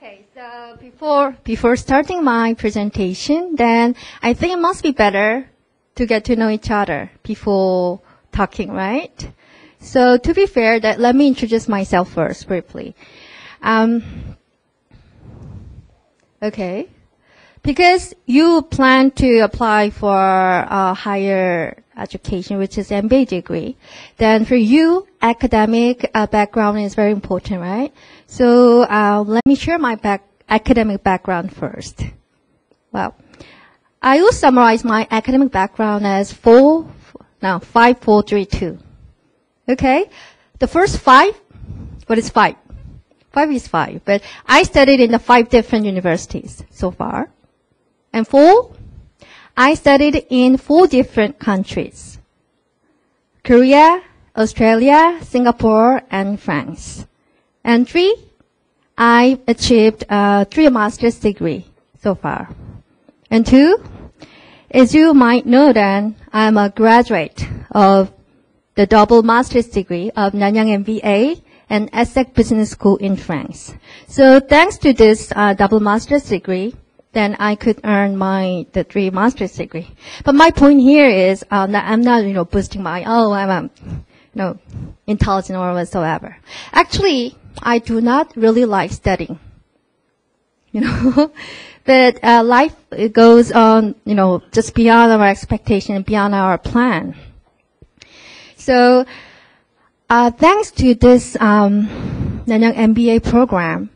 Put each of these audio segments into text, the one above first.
Okay, so before starting my presentation, then I think it must be better to get to know each other before talking, right? So to be fair, let me introduce myself first briefly. Okay, because you plan to apply for a higher education, which is MBA degree, then for you, academic background is very important, right? So let me share my academic background first. Well, I will summarize my academic background as 5, 4, 3, 2. Okay? The first 5, what is 5? 5 is 5, but I studied in the 5 different universities so far. And 4, I studied in 4 different countries: Korea, Australia, Singapore, and France. And 3, I achieved 3 master's degree so far. And 2, as you might know then, I'm a graduate of the double master's degree of NANYANG MBA and ESSEC Business School in France. So thanks to this double master's degree, then I could earn the 3 master's degree. But my point here is that I'm not, boosting I'm intelligent or whatsoever. Actually, I do not really like studying, But life goes on, just beyond our expectation, beyond our plan. So thanks to this NANYANG MBA program,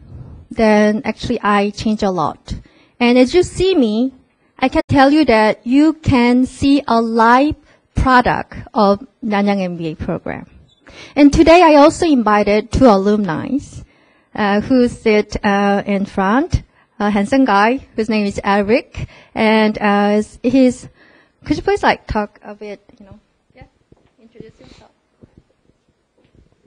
then actually I changed a lot. And as you see me, I can tell you that you can see a live product of NANYANG MBA program. And today I also invited 2 alumni who sit in front. A handsome guy whose name is Eric, and could you please talk a bit, introduce yourself.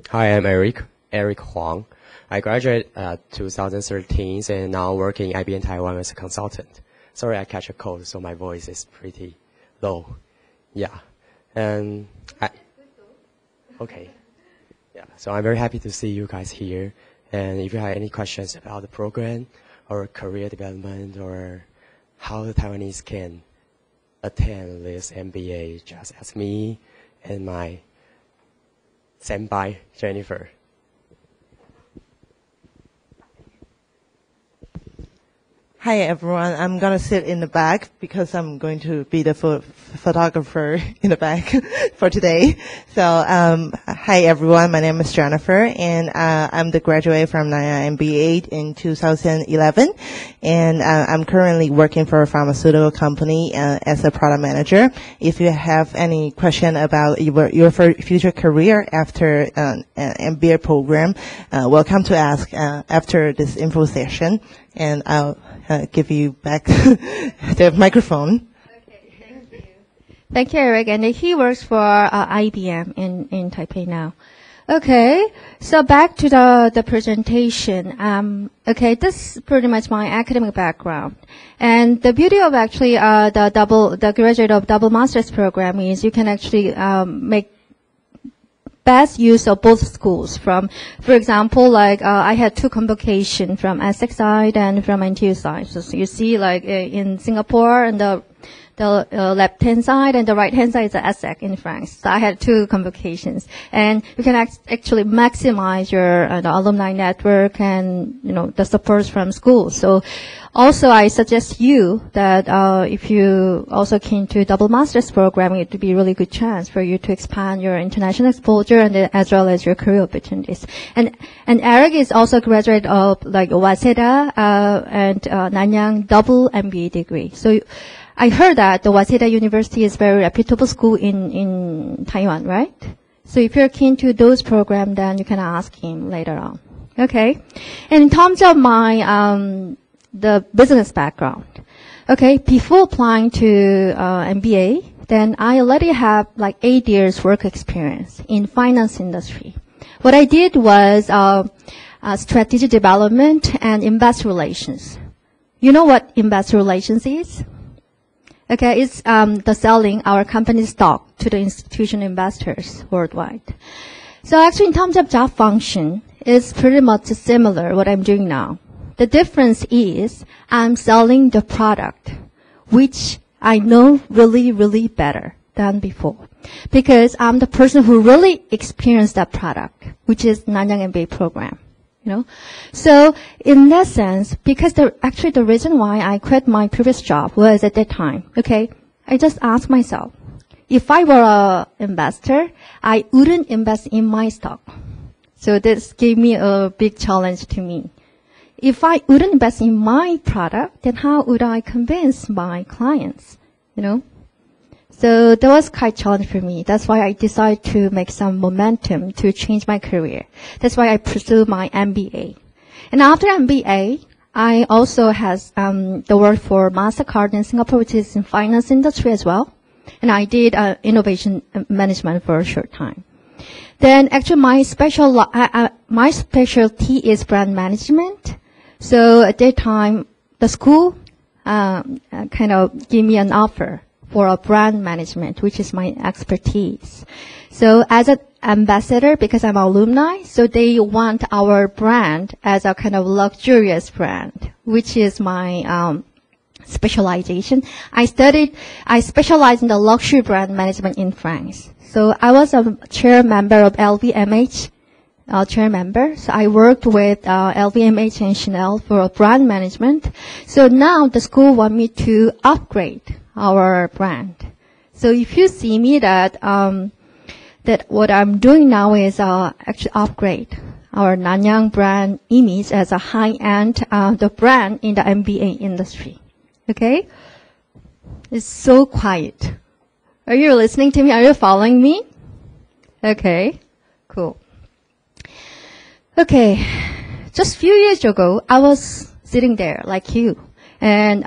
Hi, I'm Eric Huang. I graduated 2013 and now working in IBM Taiwan as a consultant. Sorry, I catch a cold, so my voice is pretty low. Yeah. And okay. Yeah. So I'm very happy to see you guys here. And if you have any questions about the program or career development or how the Taiwanese can attend this MBA, just ask me and my senpai, Jennifer. Hi everyone, I'm gonna sit in the back because I'm going to be the photographer in the back for today. So, hi everyone, my name is Jennifer and I'm the graduate from NANYANG MBA in 2011 and I'm currently working for a pharmaceutical company as a product manager. If you have any question about your future career after an MBA program, welcome to ask after this info session, and I'll give you back the microphone. Okay, thank you. Thank you, Eric. And he works for IBM in Taipei now. Okay, so back to the presentation. Okay, this is pretty much my academic background. And the beauty of actually the graduate of double master's program is you can actually make best use of both schools. For example, I had 2 convocations from ESSEC side and from NTU side. So you see, in Singapore, and the left-hand side and the right-hand side is the ESSEC in France. So I had 2 convocations, and you can actually maximize your the alumni network and the support from schools. So also, I suggest you that if you also keen to double master's program, it would be a really good chance for you to expand your international exposure and as well as your career opportunities. And Eric is also a graduate of Waseda and NANYANG double MBA degree. So I heard that the Waseda University is a very reputable school in Taiwan, right? So if you're keen to those programs, then you can ask him later on. Okay. And in terms of my the business background. Okay, before applying to MBA, then I already have 8 years work experience in finance industry. What I did was strategic development and investor relations. You know what investor relations is? Okay, it's the selling our company's stock to the institutional investors worldwide. So actually, in terms of job function, it's pretty much similar what I'm doing now. The difference is I'm selling the product, which I know really, really better than before. Because I'm the person who really experienced that product, which is NANYANG MBA program. So in that sense, because actually the reason why I quit my previous job was at that time, okay, I just asked myself, if I were an investor, I wouldn't invest in my stock. So this gave me a big challenge to me. If I wouldn't invest in my product, then how would I convince my clients, So that was quite challenging for me. That's why I decided to make some momentum to change my career. That's why I pursued my MBA. And after MBA, I also has the work for MasterCard in Singapore, which is in finance industry as well. And I did innovation management for a short time. Then actually my specialty is brand management. So at that time, the school kind of gave me an offer for a brand management, which is my expertise. So as an ambassador, because I'm an alumni, so they want our brand as a kind of luxurious brand, which is my specialization. I specialized in the luxury brand management in France. So I was a chair member of LVMH, chair member. So I worked with LVMH and Chanel for brand management. So now the school want me to upgrade our brand. So if you see me that what I'm doing now is actually upgrade our NANYANG brand image as a high-end the brand in the MBA industry. Okay? It's so quiet. Are you listening to me? Are you following me? Okay, cool. Okay, just a few years ago, I was sitting there like you and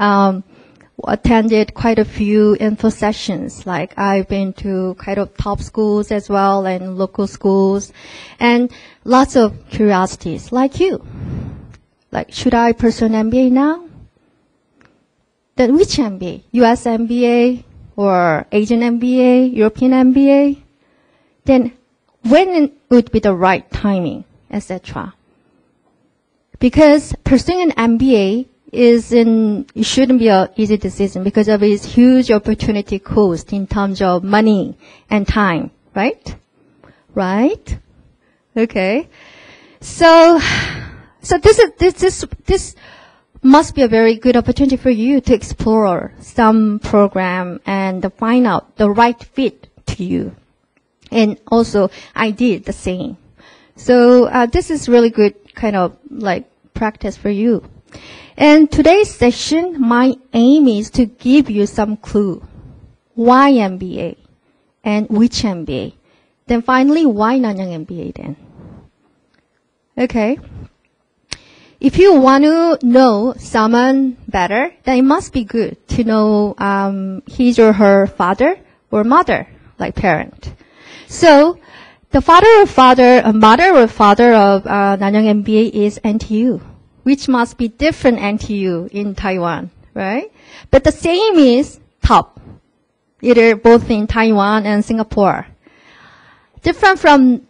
attended quite a few info sessions. Like I've been to kind of top schools as well and local schools and lots of curiosities like you. Like, should I pursue an MBA now? Then which MBA? US MBA or Asian MBA, European MBA? Then when would be the right timing, etc.? Because pursuing an MBA it shouldn't be an easy decision because of its huge opportunity cost in terms of money and time, right? Right? Okay. So this must be a very good opportunity for you to explore some program and to find out the right fit to you. And also, I did the same. So this is really good kind of like practice for you. And today's session, my aim is to give you some clue. Why MBA? And which MBA? Then finally, why NANYANG MBA then? Okay. If you want to know someone better, then it must be good to know his or her father or mother, like parent. So the mother or father of NANYANG MBA is NTU, which must be different NTU in Taiwan, right? But the same is top, either both in Taiwan and Singapore. Different from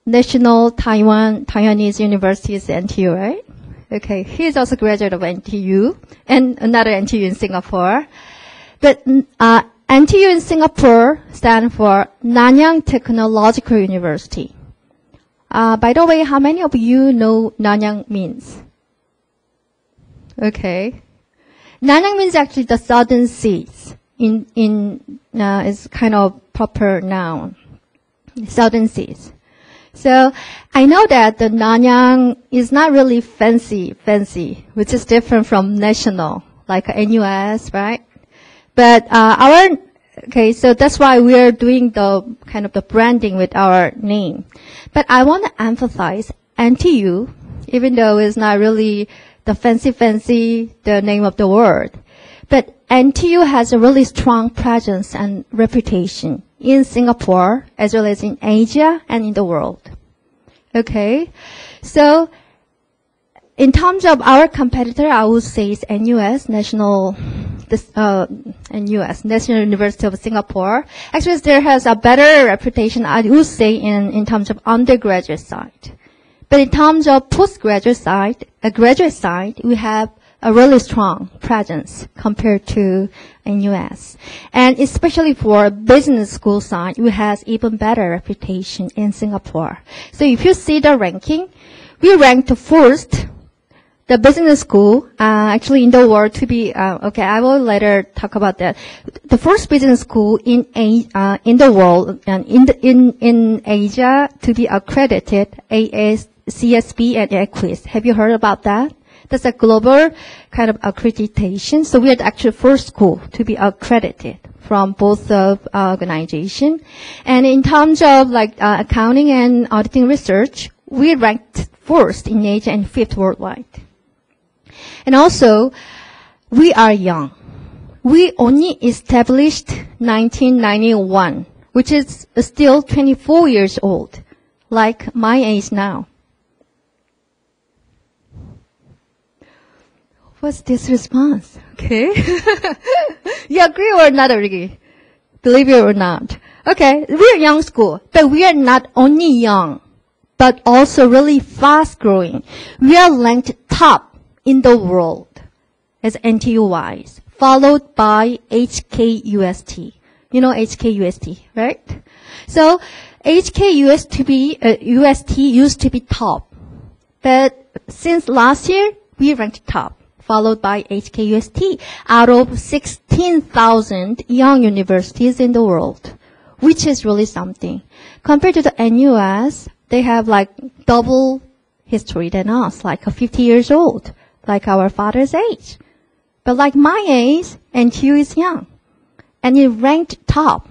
National Taiwanese University's NTU, right? Okay, he's also a graduate of NTU and another NTU in Singapore. But NTU in Singapore stands for Nanyang Technological University. By the way, how many of you know Nanyang means? Okay. Nanyang means actually the southern seas. Is kind of proper noun. Southern seas. So I know that the Nanyang is not really fancy, which is different from national, like NUS, right? But so that's why we are doing the kind of the branding with our name. But I want to emphasize NTU, even though it's not really the fancy, the name of the word. But NTU has a really strong presence and reputation in Singapore, as well as in Asia and in the world. Okay? So, in terms of our competitor, I would say it's NUS, National University of Singapore. Actually, there has a better reputation, I would say, in terms of undergraduate side. But in terms of postgraduate side, a graduate side, we have a really strong presence compared to in U.S. And especially for business school side, we have even better reputation in Singapore. So if you see the ranking, we ranked first, the business school, actually in the world to be, okay, I will later talk about that. The first business school in the world and in Asia to be accredited, CSB and EQUIS. Have you heard about that? That's a global kind of accreditation. So we are actually first school to be accredited from both of organization. And in terms of like accounting and auditing research, we ranked first in Asia and fifth worldwide. And also, we are young. We only established 1991, which is still 24 years old, like my age now. What's this response? Okay. You agree or not agree? Believe it or not. Okay, we're a young school, but we are not only young, but also really fast growing. We are ranked top in the world as NTU-wise, followed by HKUST. You know HKUST, right? So HKUST used to be top. But since last year, we ranked top, followed by HKUST out of 16,000 young universities in the world, which is really something. Compared to the NUS, they have like double history than us, like 50 years old, like our father's age. But like my age, NTU is young. And it ranked top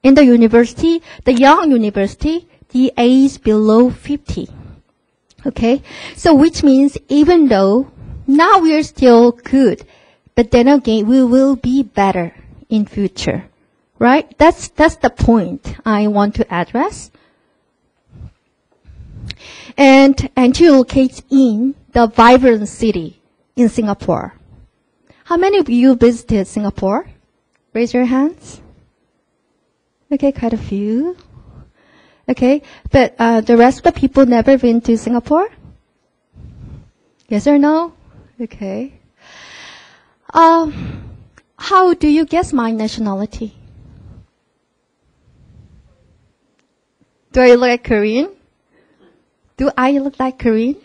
in the university, the young university, the age below 50. Okay? So which means even though now we are still good, but then again, we will be better in future. Right? That's the point I want to address. And NTU locates in the vibrant city in Singapore. How many of you visited Singapore? Raise your hands. Okay, quite a few. Okay, but the rest of the people never been to Singapore? Yes or no? Okay. How do you guess my nationality? Do I look like Korean? Do I look like Korean?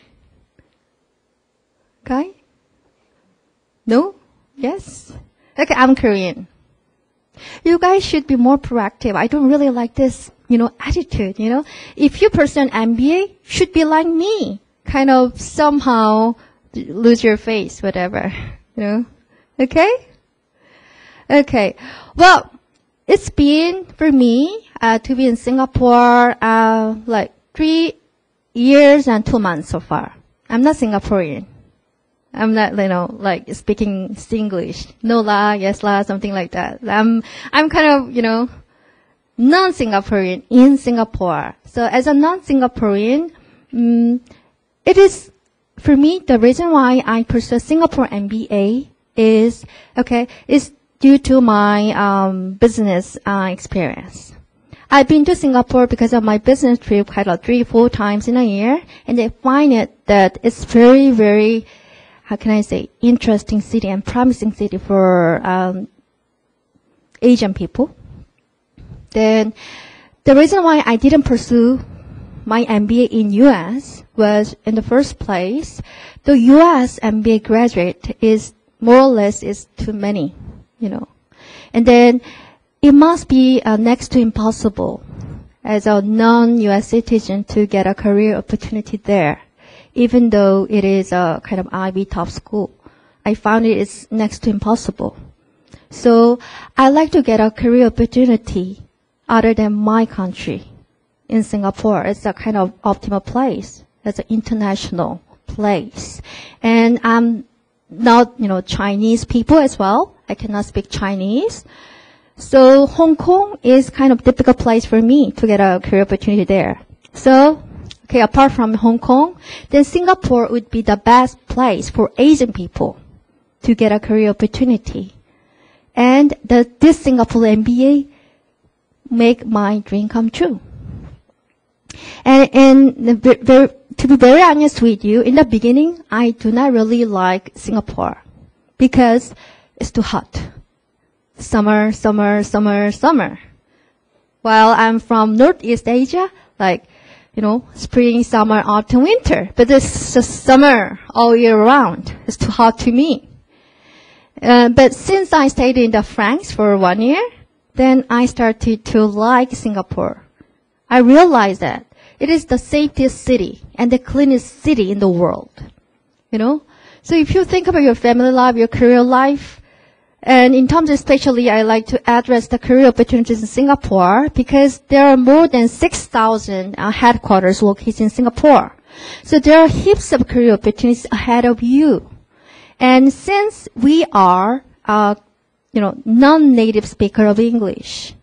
Okay? No? Yes? Okay, I'm Korean. You guys should be more proactive. I don't really like this, attitude, If you pursue an MBA, should be like me. Kind of somehow lose your face, whatever, Okay? Okay. Well, it's been, for me, to be in Singapore, like 3 years and 2 months so far. I'm not Singaporean. I'm not, like speaking Singlish. No la, yes la, something like that. I'm kind of, non-Singaporean in Singapore. So as a non-Singaporean, it is, for me, the reason why I pursue Singapore MBA is due to my business experience. I've been to Singapore because of my business trip kind of 3-4 times in a year, and I find it that it's very, very, interesting city and promising city for Asian people. Then the reason why I didn't pursue my MBA in U.S. was, in the first place, the U.S. MBA graduate is more or less is too many, And then it must be next to impossible as a non-U.S. citizen to get a career opportunity there, even though it is a kind of Ivy top school. I found it is next to impossible. So I like to get a career opportunity other than my country in Singapore. It's a kind of optimal place. It's an international place. And I'm not, Chinese people as well. I cannot speak Chinese. So Hong Kong is kind of difficult place for me to get a career opportunity there. So, apart from Hong Kong, then Singapore would be the best place for Asian people to get a career opportunity. And this Singapore MBA make my dream come true. And to be very honest with you, in the beginning, I do not really like Singapore because it's too hot. Summer, summer, summer, summer. While I'm from Northeast Asia, like, spring, summer, autumn, winter. But it's just summer all year round. It's too hot to me. But since I stayed in France for 1 year, then I started to like Singapore. I realized that it is the safest city and the cleanest city in the world. So if you think about your family life, your career life, and in terms especially, I like to address the career opportunities in Singapore because there are more than 6,000 headquarters located in Singapore. So there are heaps of career opportunities ahead of you. And since we are, non-native speaker of English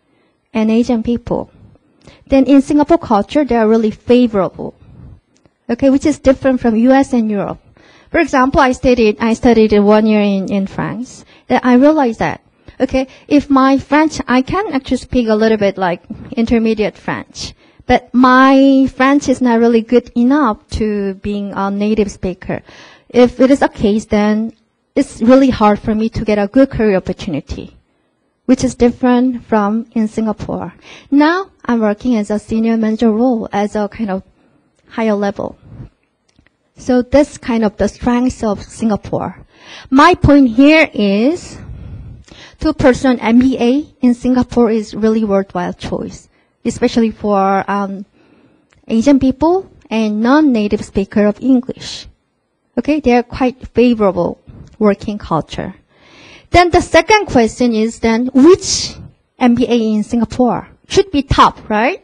and Asian people, then in Singapore culture, they are really favorable. Okay, which is different from US and Europe. For example, I studied 1 year in France. Then I realized that, okay, if my French, I can actually speak a little bit like intermediate French, but my French is not really good enough to being a native speaker. If it is a case, then it's really hard for me to get a good career opportunity, which is different from in Singapore. Now I'm working as a senior manager role as a kind of higher level. So that's kind of the strength of Singapore. My point here is to pursue an MBA in Singapore is really worthwhile choice, especially for Asian people and non-native speaker of English. Okay, they are quite favorable working culture. Then the second question is then which MBA in Singapore should be top, right?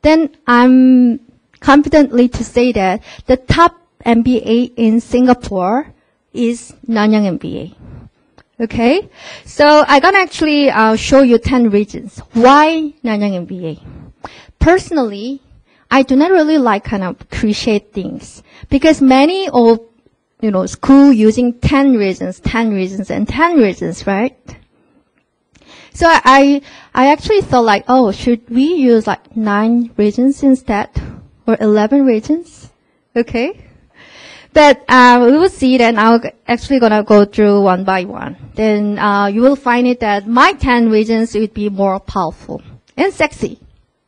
Then I'm confidently to say that the top MBA in Singapore is NANYANG MBA. Okay? So I'm going to actually show you 10 reasons why NANYANG MBA. Personally, I do not really like kind of cliche things because many of, school using 10 reasons, and 10 reasons, right? So I actually thought like, oh, should we use like 9 reasons instead or 11 reasons? Okay? But we will see then I'm actually going to go through one by one. Then you will find it that my 10 reasons would be more powerful and sexy.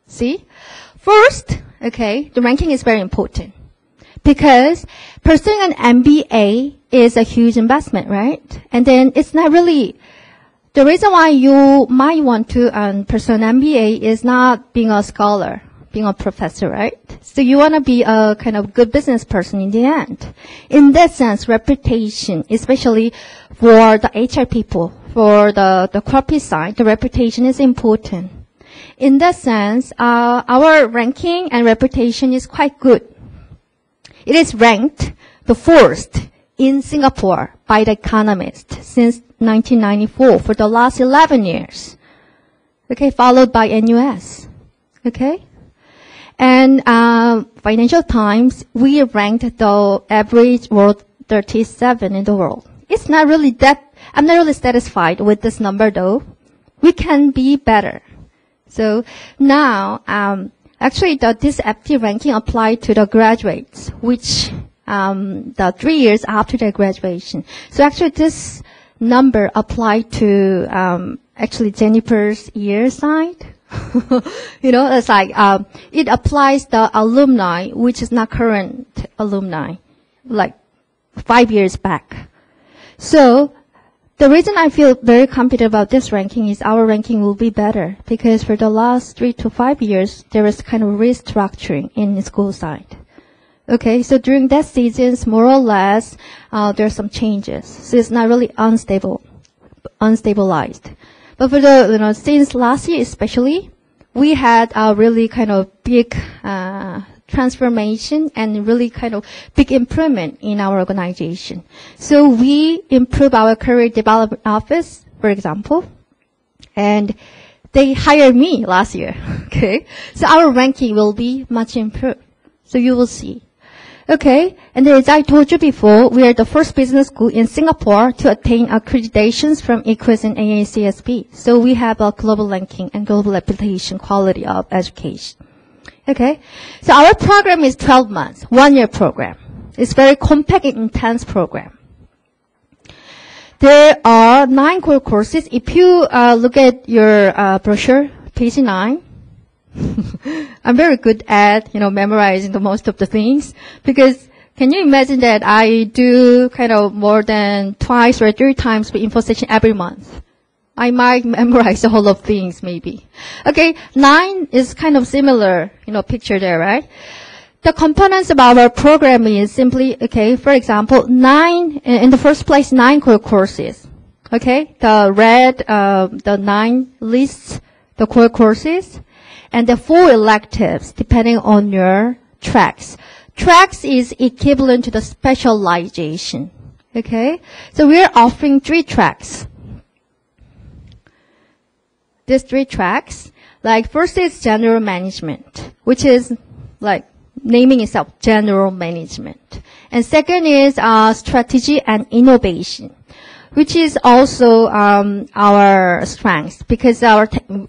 See? First, okay, the ranking is very important because pursuing an MBA is a huge investment, right? And then it's not really, the reason why you might want to pursue an MBA is not being a scholar, being a professor, right? So you want to be a kind of good business person in the end. In that sense, reputation, especially for the HR people, for the corporate side, the reputation is important. In that sense, our ranking and reputation is quite good. It is ranked the first in Singapore by The Economist since 1994 for the last 11 years. Okay, followed by NUS. Okay? And Financial Times, we ranked the average world 37 in the world. It's not really that, I'm not really satisfied with this number though. We can be better. So now, actually this FT ranking applied to the graduates, which the 3 years after their graduation. So actually this number applied to actually Jennifer's year side. It's like it applies the alumni, which is not current alumni, like 5 years back. So the reason I feel very confident about this ranking is our ranking will be better because for the last 3 to 5 years, there is kind of restructuring in the school side. Okay, so during that seasons, more or less, there are some changes. So it's not really unstabilized. But for the, since last year especially, we had a really kind of big transformation and really kind of big improvement in our organization. So we improve our career development office, for example, and they hired me last year. Okay, so our ranking will be much improved. So you will see. Okay, and as I told you before, we are the first business school in Singapore to attain accreditations from EQUIS and AACSB. So we have a global ranking and global reputation quality of education. Okay, so our program is 12 months, 1-year program. It's very compact and intense program. There are 9 core courses. If you look at your brochure, page 9, I'm very good at, memorizing the most of the things, because can you imagine that I do kind of more than twice or 3 times the info session every month? I might memorize the whole of things, maybe. Okay, 9 is kind of similar, picture there, right? The components of our program is simply, okay, for example, 9, in the first place, 9 core courses. Okay, the red, the 9 lists the core courses, and the 4 electives, depending on your tracks. Tracks is equivalent to the specialization. Okay, so we are offering 3 tracks. These 3 tracks, like first is general management, which is like naming itself, general management. And second is strategy and innovation, which is also our strength, because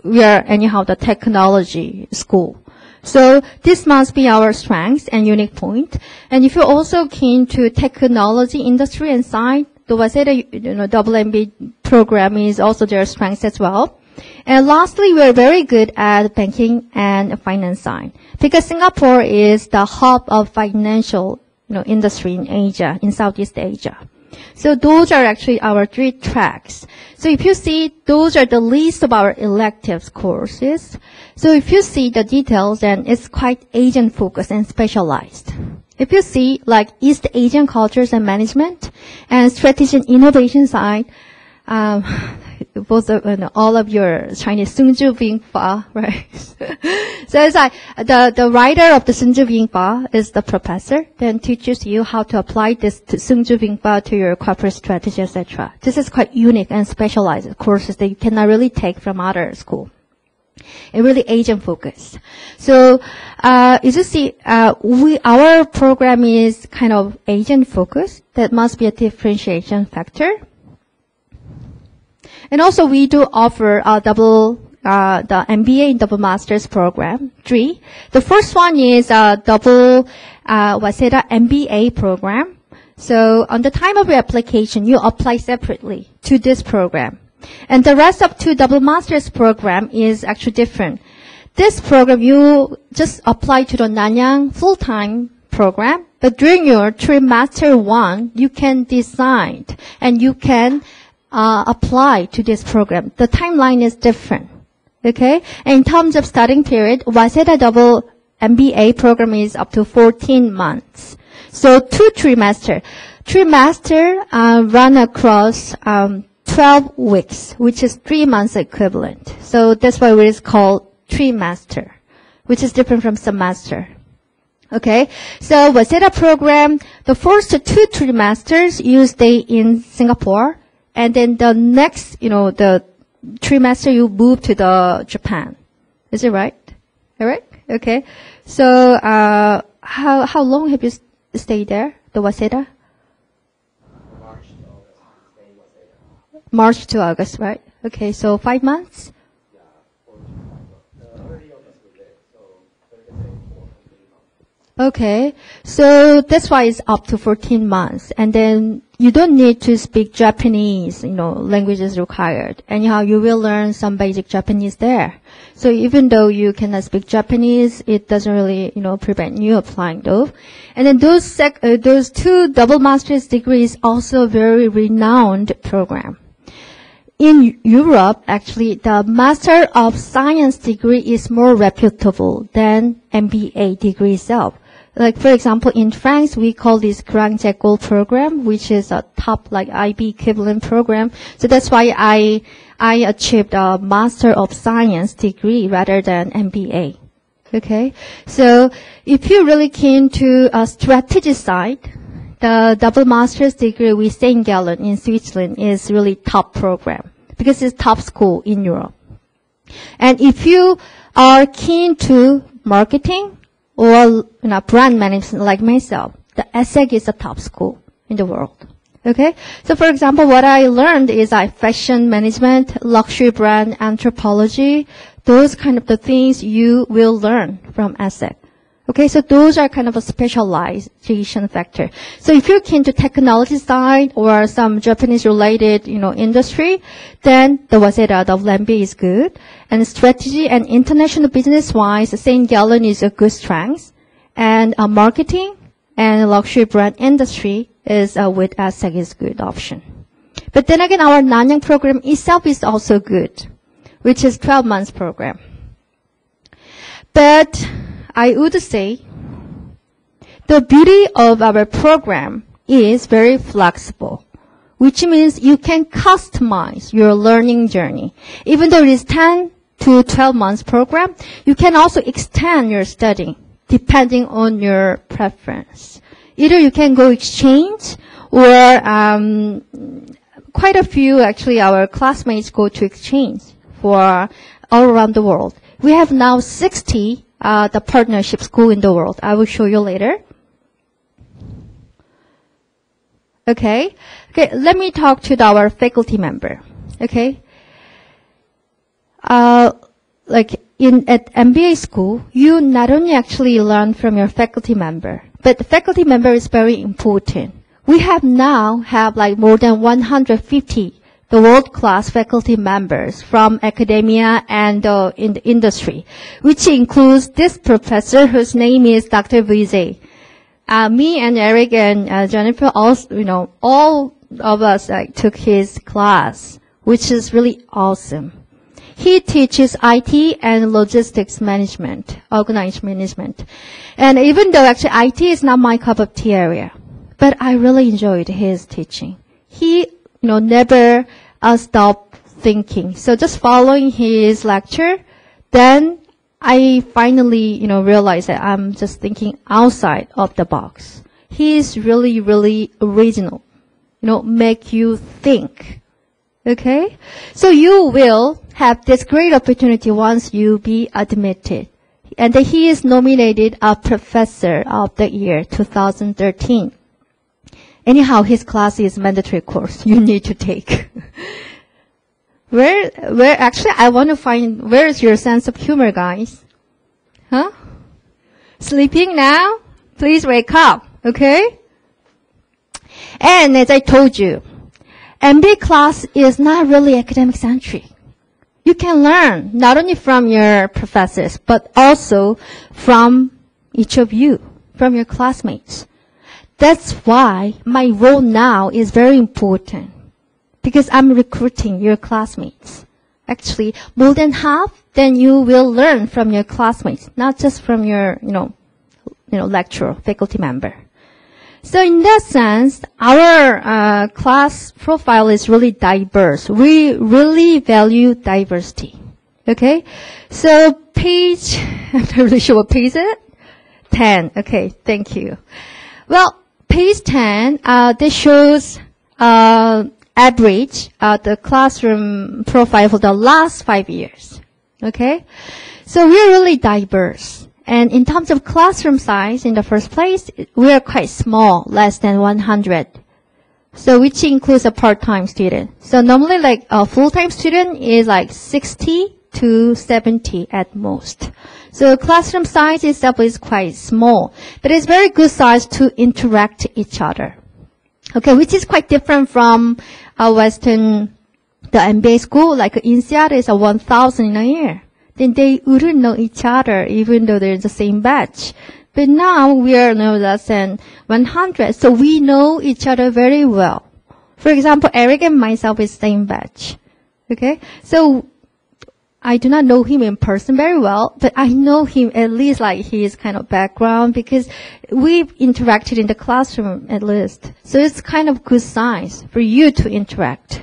we are anyhow the technology school. So this must be our strength and unique point. And if you're also keen to technology industry and side, the Waseda double MBA program is also their strength as well. And lastly, we are very good at banking and finance side, because Singapore is the hub of financial industry in Asia, in Southeast Asia. So those are actually our 3 tracks. So if you see, those are the list of our electives courses. So if you see the details, then it's quite Asian focused and specialized. If you see like East Asian cultures and management and strategy and innovation side, both all of your Chinese Sungju Bingfa, right? So it's like the writer of the Sungju Bingfa is the professor, then teaches you how to apply this to Sungju Bingfa to your corporate strategy, etc. This is quite unique and specialized courses that you cannot really take from other school. It's really Asian focused. So, you just see, our program is kind of Asian focused. That must be a differentiation factor. And also we do offer the MBA and double master's program, 3. The first one is double Waseda MBA program. So on the time of your application, you apply separately to this program. And the rest of 2 double master's program is actually different. This program, you just apply to the NANYANG full-time program, but during your trimester 1, you can decide and you can apply to this program. The timeline is different. Okay? And in terms of studying period, Waseda double MBA program is up to 14 months. So 2 trimester. Trimester run across 12 weeks, which is 3 months equivalent. So that's why it is called trimester, which is different from semester. Okay, so Waseda program, the first 2 trimesters you stay in Singapore, and then the next, the trimester you move to the Japan. Is it right? All right? Okay. So, how long have you stayed there, the Waseda? March to August, right? Okay, so 5 months? Okay, so that's why it's up to 14 months. And then you don't need to speak Japanese, language is required. Anyhow, you will learn some basic Japanese there. So even though you cannot speak Japanese, it doesn't really, prevent you applying though. And then those 2 double master's degrees also a very renowned program. In Europe, actually, the Master of Science degree is more reputable than MBA degree itself. Like, for example, in France, we call this Grand École program, which is a top, like, IB equivalent program. So that's why I achieved a Master of Science degree rather than MBA. Okay? So, if you're really keen to a strategy side, the double master's degree with St. Gallen in Switzerland is really top program, because it's top school in Europe. And if you are keen to marketing, or brand management like myself, the ESSEC is the top school in the world. Okay? So for example, what I learned is fashion management, luxury brand anthropology, Those kind of the things you will learn from ESSEC. Okay, so those are kind of a specialization factor. So if you're keen to technology side or some Japanese related, industry, then the Waseda of MBA is good. And strategy and international business wise, St. Gallen is a good strength. And marketing and luxury brand industry is with ESSEC is good option. But then again, our Nanyang program itself is also good, which is 12 months program. But I would say the beauty of our program is very flexible, which means you can customize your learning journey. Even though it is 10 to 12 months program, you can also extend your studying depending on your preference. Either you can go exchange or quite a few, actually, our classmates go to exchange for all around the world. We have now 60 the partnership school in the world. I will show you later. Okay, let me talk to our faculty member. Okay. Like at MBA school, you not only actually learn from your faculty member, but the faculty member is very important. We have like more than 150 the world-class faculty members from academia and in the industry, which includes this professor whose name is Dr. Vijay. Me and Eric and Jennifer, also, all of us took his class, which is really awesome. He teaches IT and logistics management, organized management. And even though actually IT is not my cup of tea area, but I really enjoyed his teaching. He, never stopped thinking. So just following his lecture, then I finally, realized that I'm just thinking outside of the box. He is really, really original. Make you think. Okay? So you will have this great opportunity once you be admitted. And he is nominated a Professor of the Year 2013. Anyhow, his class is mandatory course you need to take. Actually, I want to find, where is your sense of humor, guys? Huh? Sleeping now? Please wake up, okay? And as I told you, MBA class is not really academic centric. You can learn not only from your professors, but also from each of you, from your classmates. That's why my role now is very important, because I'm recruiting your classmates. Actually, more than half, then you will learn from your classmates, not just from your, lecturer, faculty member. So in that sense, our class profile is really diverse. We really value diversity. Okay? So page, I'm not really sure what page is it? 10. Okay, thank you. Well, page 10, this shows average the classroom profile for the last 5 years. Okay? So we're really diverse. And in terms of classroom size, in the first place, we are quite small, less than 100. So which includes a part-time student. So normally like a full-time student is like 60 to 70 at most. So classroom size itself is quite small, but it's very good size to interact each other. Okay, which is quite different from Western, the MBA school, like INSEAD is a 1,000 in a year. Then they wouldn't know each other even though they're in the same batch. But now we are no less than 100, so we know each other very well. For example, Eric and myself is same batch. Okay? So I do not know him in person very well, but I know him at least like his kind of background because we've interacted in the classroom at least. So it's kind of good signs for you to interact.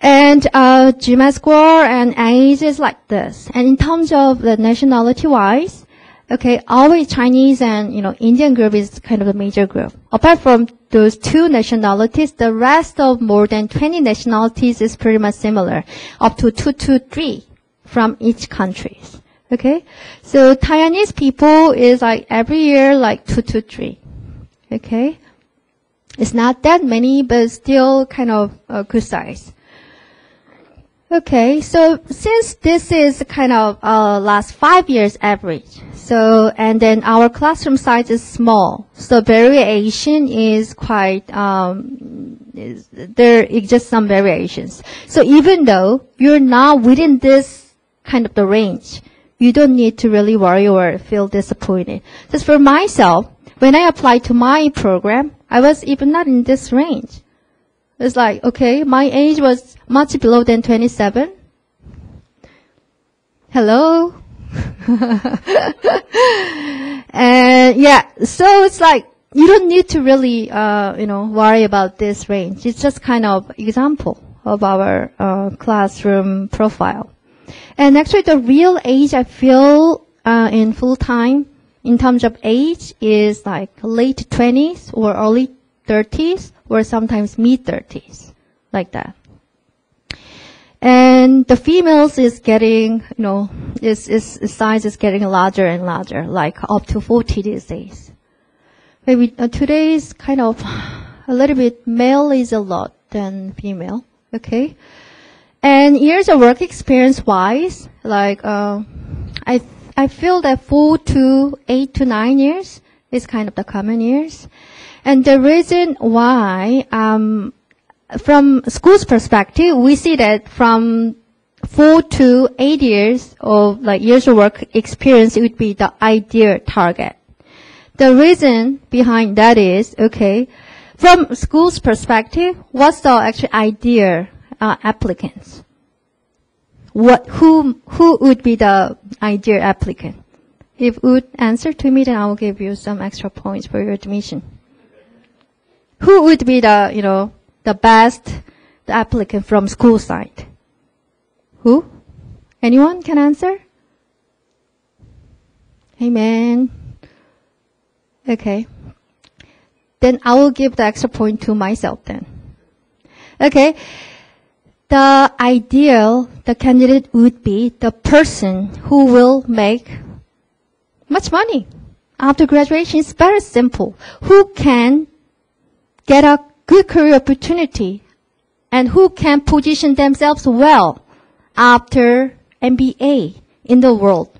And GMAT score and age is like this. And in terms of the nationality-wise, okay, always Chinese and, Indian group is kind of a major group. Apart from those two nationalities, the rest of more than 20 nationalities is pretty much similar, up to 2 to 3 from each country. Okay? So Taiwanese people is like every year like 2 to 3. Okay? It's not that many, but still kind of a good size. Okay, so since this is kind of last 5 years average, so and then our classroom size is small, so variation is quite there exist some variations. So even though you're not within this kind of the range, you don't need to really worry or feel disappointed. Just for myself, when I applied to my program, I was even not in this range. It's like, okay, my age was much below than 27. Hello? And yeah, so it's like, you don't need to really, worry about this range. It's just kind of example of our classroom profile. And actually the real age I feel in full time in terms of age is like late 20s or early 30s or sometimes mid-30s, like that. And the females is getting, its size is getting larger and larger, like up to 40 these days. Maybe today's kind of a little bit male is a lot than female, okay? And years of work experience wise, like I feel that 4 to 8 to 9 years is kind of the common years. And the reason why, from school's perspective, we see that from 4 to 8 years of like years of work experience, it would be the ideal target. The reason behind that is, okay, from school's perspective, what's the actual ideal applicants? Who would be the ideal applicant? If you would answer to me, then I will give you some extra points for your admission. Who would be the, the best applicant from school side? Who? Anyone can answer? Amen. Okay. Then I will give the extra point to myself then. Okay. The candidate would be the person who will make much money after graduation. It's very simple. Who can get a good career opportunity and who can position themselves well after MBA in the world.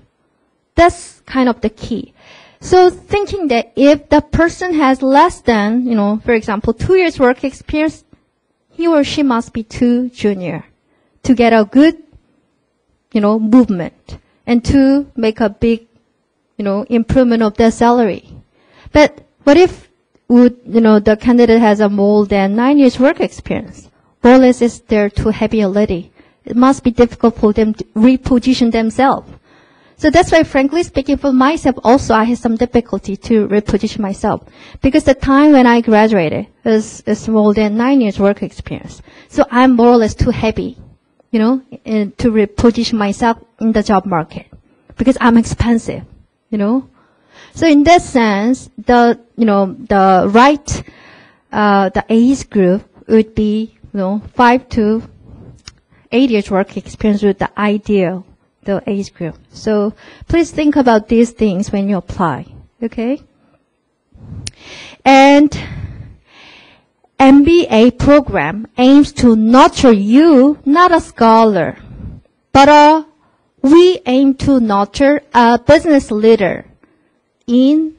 That's kind of the key. So thinking that if the person has less than, for example, 2 years work experience, he or she must be too junior to get a good, movement and to make a big, improvement of their salary. But what if the candidate has a more than 9 years work experience? More or less is they're too heavy already. It must be difficult for them to reposition themselves. So that's why, frankly speaking, for myself also, I had some difficulty to reposition myself. Because the time when I graduated is more than 9 years work experience. So I'm more or less too heavy, to reposition myself in the job market. Because I'm expensive, So in that sense, the age group would be, 5 to 8 years work experience with the ideal, the age group. So please think about these things when you apply, okay? And MBA program aims to nurture you, not a scholar, but we aim to nurture a business leader in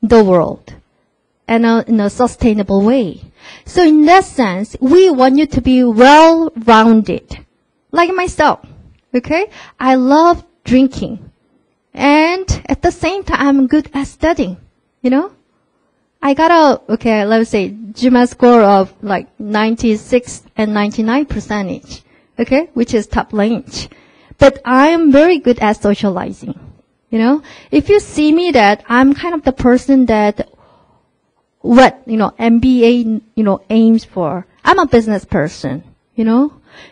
the world and in a sustainable way. So in that sense, we want you to be well-rounded, like myself. Okay? I love drinking. And at the same time, I'm good at studying. I got let's say, GMAT score of like 96 and 99%, okay? Which is top range. But I'm very good at socializing. If you see me that I'm kind of the person that MBA, aims for. I'm a business person,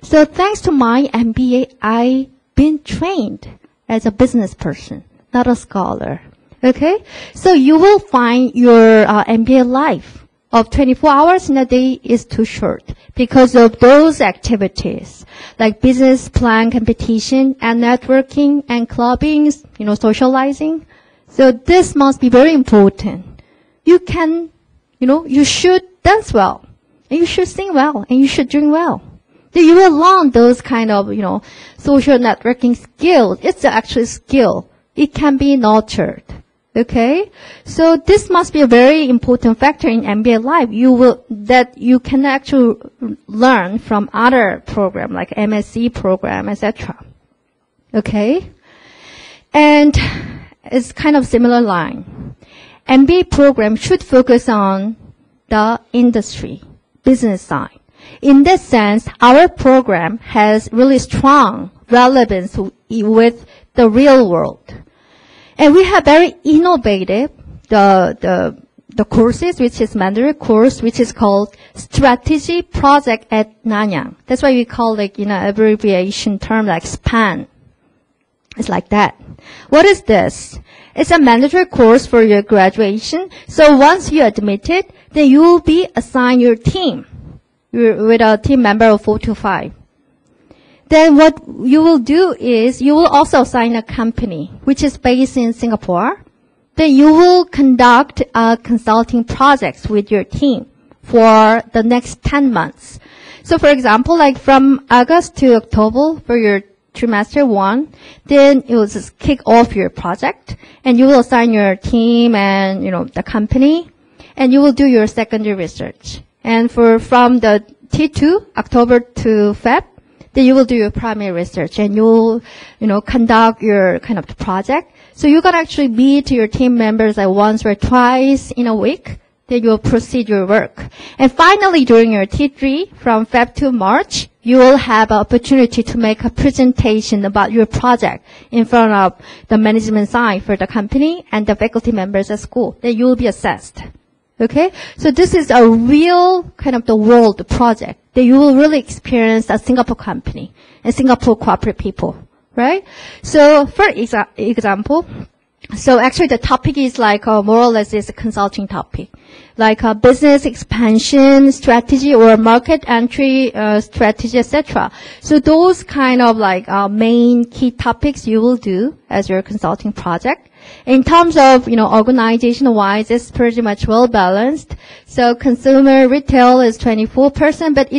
So thanks to my MBA, I've been trained as a business person, not a scholar. Okay? So you will find your MBA life of 24 hours in a day is too short because of those activities like business plan competition and networking and clubbing, socializing. So this must be very important. You can, you should dance well and you should sing well and you should drink well. then you will learn those kind of, social networking skills. It's actually skill. It can be nurtured. Okay? So this must be a very important factor in MBA life. That you can actually learn from other program like MSc program, etc. Okay? And it's kind of similar line. MBA program should focus on the industry, business side. In that sense, our program has really strong relevance with the real world. And we have very innovative, the courses, which is mandatory course, which is called Strategy Project at NANYANG. That's why we call it, abbreviation term like SPAN. It's like that. What is this? It's a mandatory course for your graduation. So once you're admitted, then you will be assigned your team with a team member of 4 to 5. Then what you will do is you will also assign a company which is based in Singapore. Then you will conduct consulting projects with your team for the next 10 months. So for example, like from August to October for your trimester 1, then you will just kick off your project and you will assign your team and, the company, and you will do your secondary research. And from the T2, October to Feb, then you will do your primary research and you'll, conduct your kind of project. So you can actually meet your team members like once or twice in a week. Then you'll proceed your work. And finally, during your T3, from Feb to March, you will have an opportunity to make a presentation about your project in front of the management side for the company and the faculty members at school. Then you will be assessed. Okay? So this is a real kind of the world project that you will really experience a Singapore company and Singapore corporate people. Right? So for example, so actually the topic is like more or less is a consulting topic, like a business expansion strategy or market entry strategy, etc. So those kind of like main key topics you will do as your consulting project. In terms of, organization-wise, it's pretty much well balanced. So consumer retail is 24%, but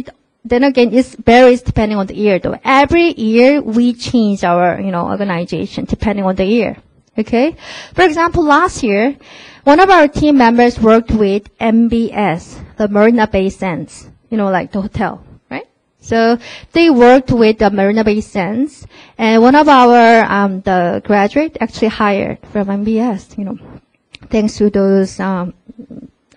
then again, it varies depending on the year though. Every year we change our, organization depending on the year. Okay? For example, last year, one of our team members worked with MBS, the Marina Bay Sands, like the hotel, right? So they worked with the Marina Bay Sands, and one of our, the graduate actually hired from MBS, thanks to those,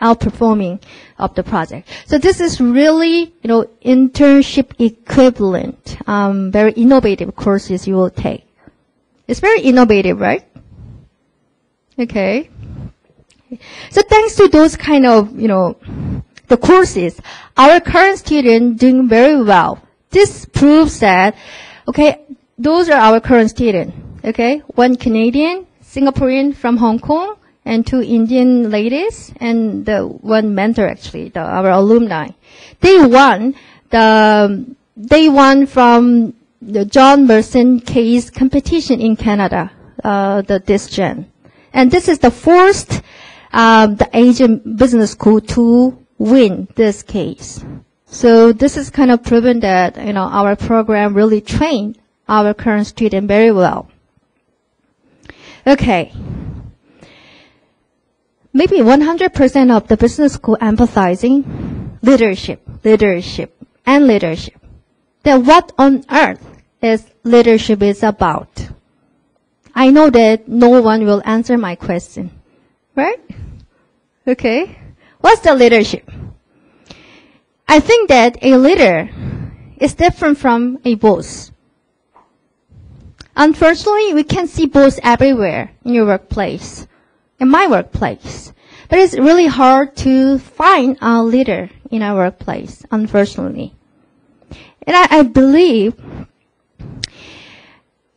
outperforming of the project. So this is really, internship equivalent, very innovative courses you will take. It's very innovative, right? Okay. So thanks to those kind of, the courses, our current students doing very well. This proves that, okay, those are our current students, okay? One Canadian, Singaporean from Hong Kong, and 2 Indian ladies, and one mentor actually, our alumni. They won from the John Merson case competition in Canada, this gen. And this is the first, the Asian business school to win this case. So this is kind of proven that, our program really trained our current student very well. Okay. Maybe 100% of the business school emphasizing leadership. Then what on earth is leadership is about? I know that no one will answer my question, right? Okay. What's the leadership? I think that a leader is different from a boss. Unfortunately, we can see boss everywhere in your workplace, in my workplace. But it's really hard to find a leader in our workplace, unfortunately. And I believe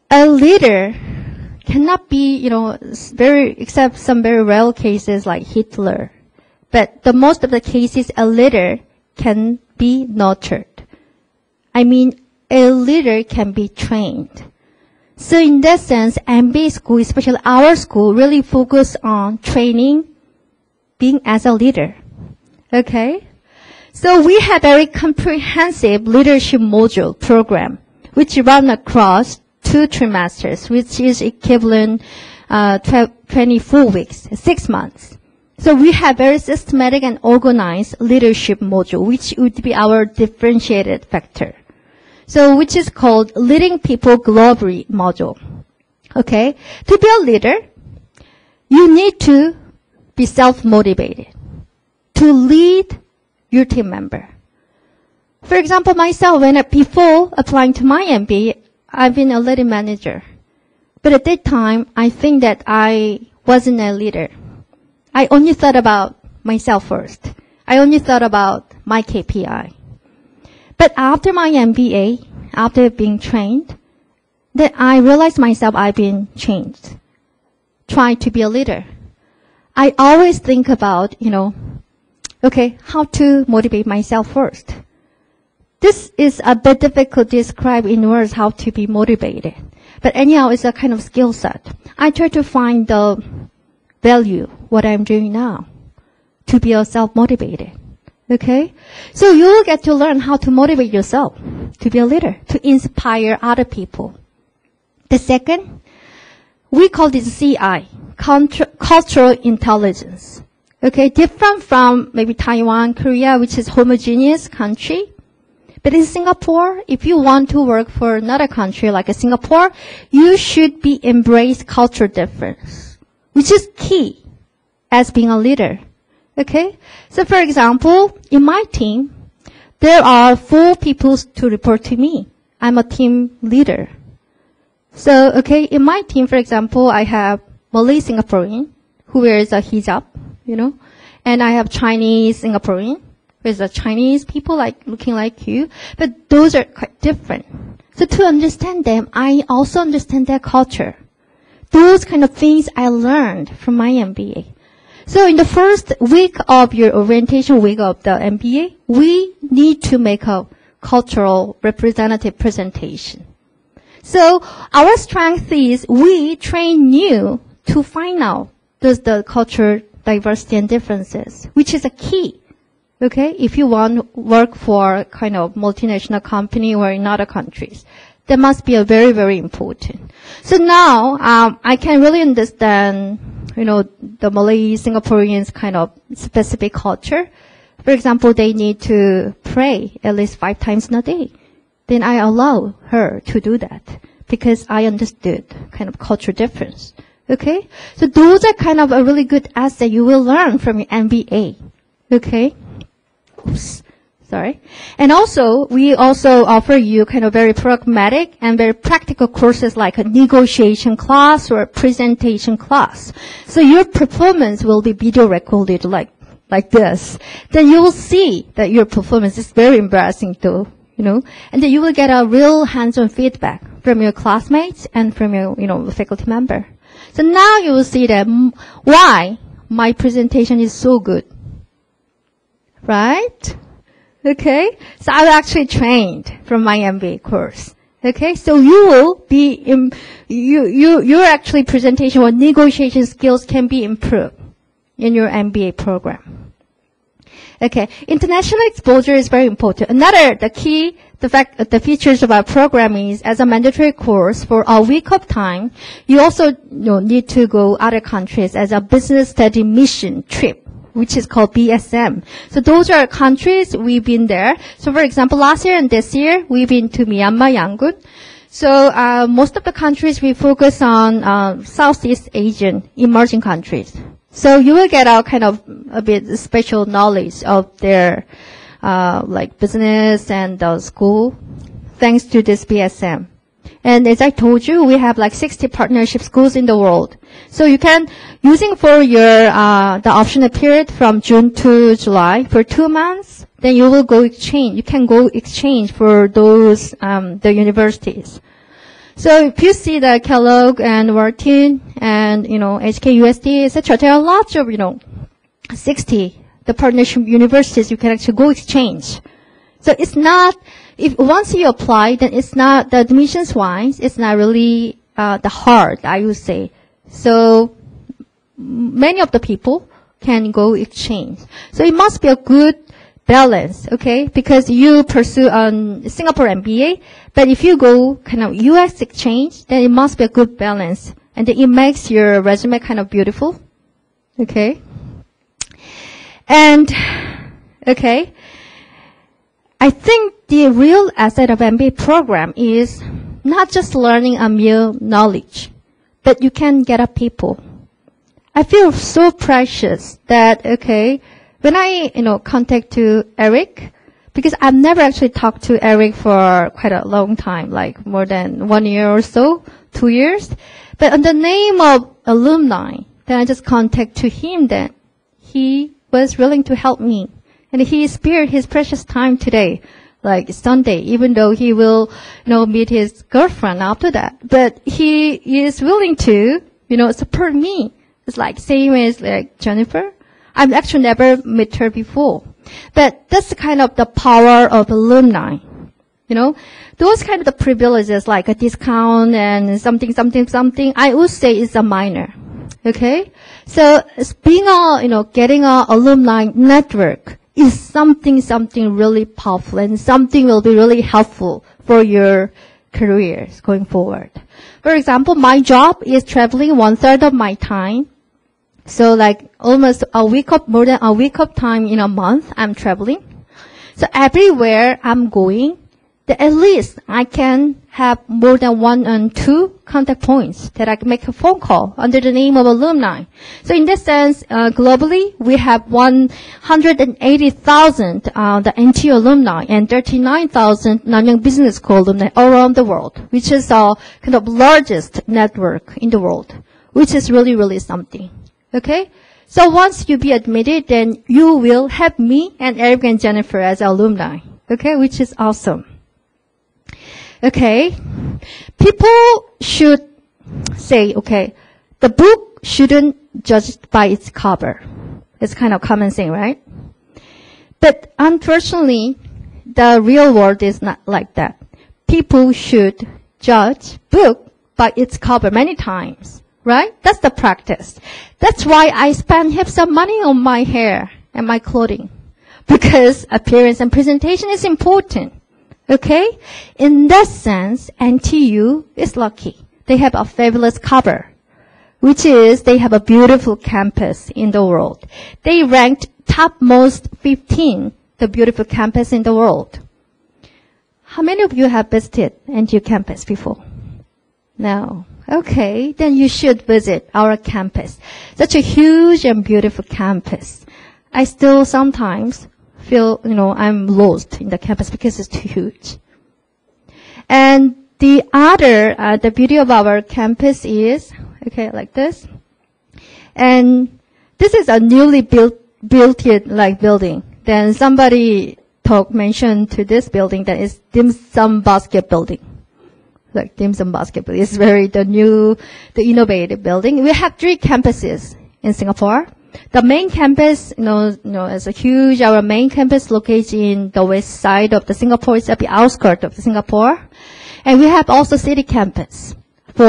a leader cannot be, except some very rare cases like Hitler. But the most of the cases, a leader can be nurtured. I mean, a leader can be trained. So in that sense, MBA school, especially our school, really focus on training, being as a leader. Okay? So we have very comprehensive leadership module program, which run across 2 trimesters, which is equivalent 24 weeks, 6 months. So we have very systematic and organized leadership module, which would be our differentiated factor. So which is called Leading People Globally module. Okay? To be a leader, you need to be self-motivated to lead your team member. For example, myself, before applying to my MBA, I've been a leading manager. But at that time, I think that I wasn't a leader. I only thought about myself first. I only thought about my KPI. But after my MBA, after being trained, then I realized myself I've been changed. Trying to be a leader. I always think about, okay, how to motivate myself first. This is a bit difficult to describe in words how to be motivated. But anyhow, it's a kind of skill set. I try to find the value, what I'm doing now, to be self-motivated. Okay? So you will get to learn how to motivate yourself to be a leader, to inspire other people. The second, we call this CI, cultural intelligence. Okay? Different from maybe Taiwan, Korea, which is homogeneous country. But in Singapore, if you want to work for another country like Singapore, you should be embrace cultural difference, which is key as being a leader. Okay? So for example, in my team, there are 4 people to report to me. I'm a team leader. So, okay, in my team, for example, I have Malay Singaporean who wears a hijab, and I have Chinese Singaporean with the Chinese people looking like you, but those are quite different. So to understand them, I also understand their culture. Those kind of things I learned from my MBA. So in the first week of your orientation week of the MBA, we need to make a cultural representative presentation. So our strength is we train you to find out the culture diversity and differences, which is a key. Okay, if you want to work for kind of multinational company or in other countries, that must be a very, very important. So now, I can really understand, the Malay Singaporeans kind of specific culture. For example, they need to pray at least 5 times in a day. Then I allow her to do that because I understood kind of culture difference. Okay, so those are kind of a really good asset you will learn from your MBA. Okay. Oops, sorry. And also, we also offer you kind of very pragmatic and very practical courses like a negotiation class or a presentation class. So your performance will be video recorded like this. Then you will see that your performance is very embarrassing though, and then you will get a real hands-on feedback from your classmates and from your, faculty member. So now you will see that why my presentation is so good. Right? Okay? So I was actually trained from my MBA course. Okay? So you will be, your actually presentation or negotiation skills can be improved in your MBA program. Okay. International exposure is very important. Another, the features of our program is as a mandatory course for a week of time, you also need to go other countries as a business study mission trip, which is called BSM. So those are countries we've been there. So for example, last year and this year, we've been to Myanmar, Yangon. So most of the countries we focus on Southeast Asian emerging countries. So you will get a bit special knowledge of their business and school thanks to this BSM. And as I told you, we have 60 partnership schools in the world. So you can, using for your, the optional period from June to July for 2 months, then you will go exchange. You can go exchange for those, the universities. So if you see the Kellogg and Wharton and, HKUST, etc., there are lots of, 60, the partnership universities you can actually go exchange. So it's not, if once you apply, then it's not, the admissions wise, it's not really, the hard, I would say. So many of the people can go exchange. So it must be a good balance, okay? Because you pursue Singapore MBA, but if you go kind of US exchange, then it must be a good balance. And it makes your resume kind of beautiful, okay? And, okay, I think the real asset of MBA program is not just learning a mere knowledge, but you can get up people. I feel so precious that, okay, when I, contact to Eric, because I've never actually talked to Eric for quite a long time, like more than 1 year or so, 2 years. But on the name of alumni, then I just contact to him that he was willing to help me. And he spared his precious time today, like Sunday, even though he will, meet his girlfriend after that. But he is willing to, support me. It's like same as like Jennifer. I've actually never met her before. But that's kind of the power of alumni. Those kind of the privileges like a discount and something, I would say is a minor. Okay? So being getting a alumni network is something really powerful and something will be really helpful for your careers going forward. For example, my job is traveling 1/3 of my time. So like almost more than a week of time in a month, I'm traveling. So everywhere I'm going, at least I can have more than 1 and 2 contact points that I can make a phone call under the name of alumni. So in this sense, globally, we have 180,000 the NTU alumni and 39,000 Nanyang Business School alumni around the world, which is our kind of largest network in the world, which is really, really something. Okay? So once you be admitted, then you will have me and Eric and Jennifer as alumni. Okay? Which is awesome. Okay? People should say, okay, the book shouldn't judge by its cover. It's kind of common saying, right? But unfortunately, the real world is not like that. People should judge book by its cover many times. Right? That's the practice. That's why I spend heaps of money on my hair and my clothing. Because appearance and presentation is important. Okay? In that sense, NTU is lucky. They have a fabulous cover, which is they have a beautiful campus in the world. They ranked topmost 15, the beautiful campus in the world. How many of you have visited NTU campus before? No. Okay, then you should visit our campus. Such a huge and beautiful campus. I still sometimes feel, I'm lost in the campus because it's too huge. And the other, the beauty of our campus is, okay, like this. And this is a newly built building. Then somebody mentioned to this building that is dim sum basket building. Like dim sum basketball. It's the innovative building. We have 3 campuses in Singapore. The main campus, is a huge, our main campus located in the west side of the Singapore. It's at the outskirts of Singapore. And we have also city campus for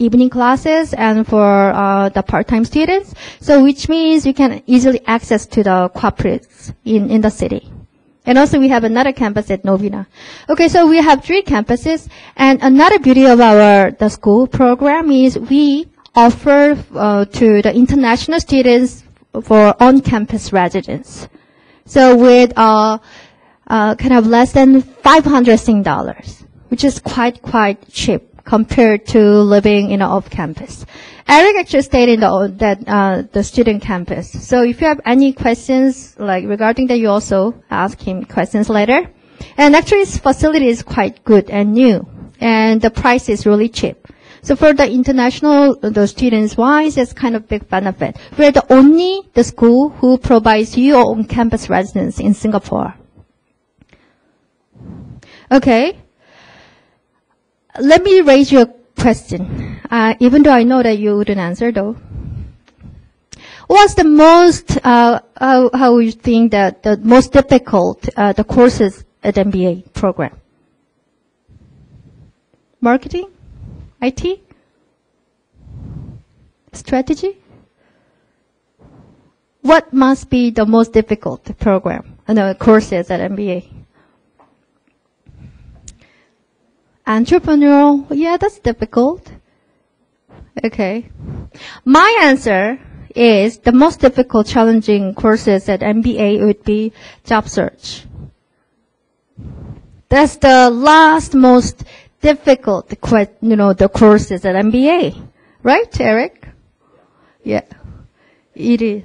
evening classes and for the part-time students. So which means you can easily access to the corporates in the city. And also we have another campus at Novena. Okay, so we have 3 campuses. And another beauty of the school program is we offer to the international students for on-campus residence. So with kind of less than $500, which is quite cheap compared to living in an off-campus. Eric actually stayed in the student campus. So if you have any questions regarding that, you also ask him questions later. And actually, his facility is quite good and new, and the price is really cheap. So for the international students-wise, it's kind of big benefit. We're the school who provides your own campus residence in Singapore. Okay. Let me raise you a question, even though I know that you wouldn't answer though. What's the most, how you think that the most difficult, the courses at MBA program? Marketing? IT? Strategy? What must be the most difficult program? no, courses at MBA? Entrepreneurial, yeah, that's difficult. Okay. My answer is the most difficult, challenging courses at MBA would be job search. That's the last most difficult, the courses at MBA. Right, Eric? Yeah. It is.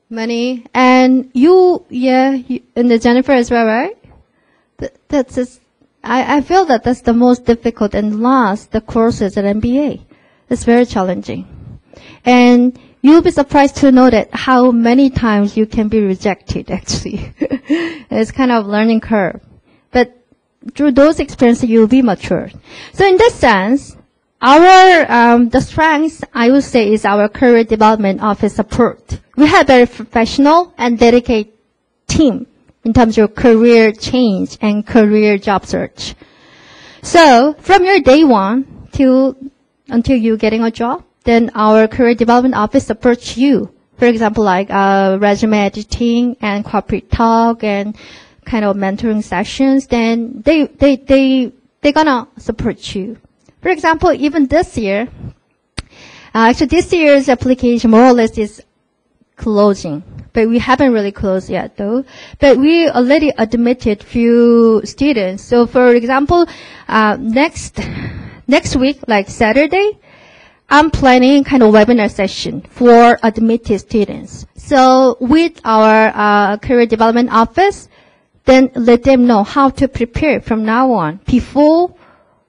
Money. And and the Jennifer as well, right? That's just, I feel that that's the most difficult and last, the courses at MBA. It's very challenging. And you'll be surprised to know that how many times you can be rejected, actually. It's kind of learning curve. But through those experiences, you'll be matured. So in this sense, the strength, I would say, is our career development office support. We have a very professional and dedicated team in terms of career change and career job search. So from your day one until you getting a job, then our career development office supports you. For example, like resume editing and corporate talk and kind of mentoring sessions. Then they're gonna support you. For example, even this year, actually this year's application more or less is closing, but we haven't really closed yet though. But we already admitted few students. So for example, next week, like Saturday, I'm planning kind of webinar session for admitted students. So with our career development office, then let them know how to prepare from now on before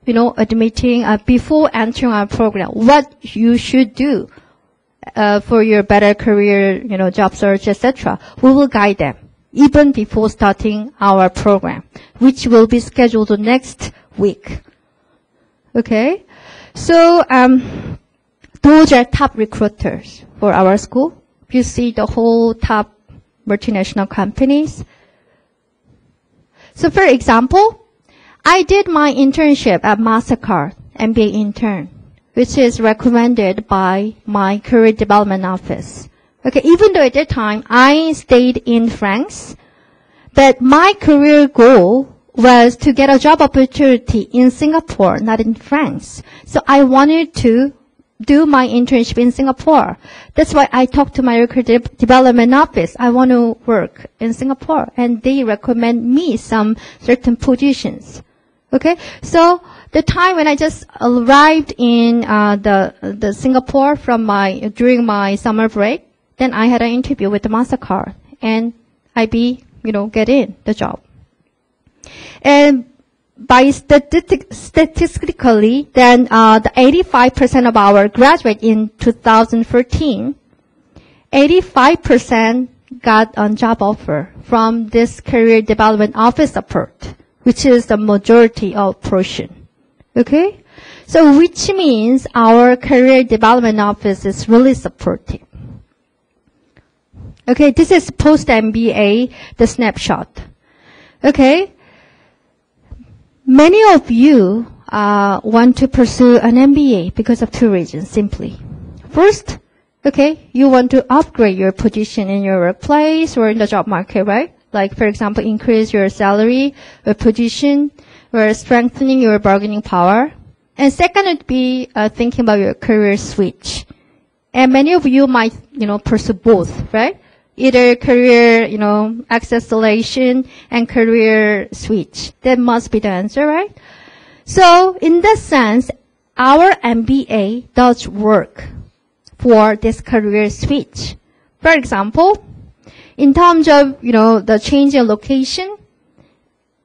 before entering our program, what you should do for your better career, job search, etc. We will guide them even before starting our program, which will be scheduled next week. Okay, so those are top recruiters for our school. You see the whole top multinational companies. So for example, I did my internship at MasterCard, MBA intern, which is recommended by my career development office. Okay, even though at that time I stayed in France, but my career goal was to get a job opportunity in Singapore, not in France. So I wanted to do my internship in Singapore. That's why I talked to my career development office. I want to work in Singapore, and they recommend me some certain positions. Okay, so the time when I just arrived in the Singapore during my summer break, then I had an interview with the MasterCard, and get in the job. And by statistically, then the 85% of our graduate in 2013, 85% got a job offer from this career development office support, which is the majority of portion. Okay? So which means our career development office is really supportive. Okay, this is post-MBA, the snapshot. Okay? Many of you want to pursue an MBA because of two reasons, simply. First, okay, you want to upgrade your position in your workplace or in the job market, right? Like, for example, increase your salary or position or strengthening your bargaining power. And second would be thinking about your career switch. And many of you might, pursue both, right? Either career, acceleration and career switch. That must be the answer, right? So, in that sense, our MBA does work for this career switch. For example, in terms of, the change in location,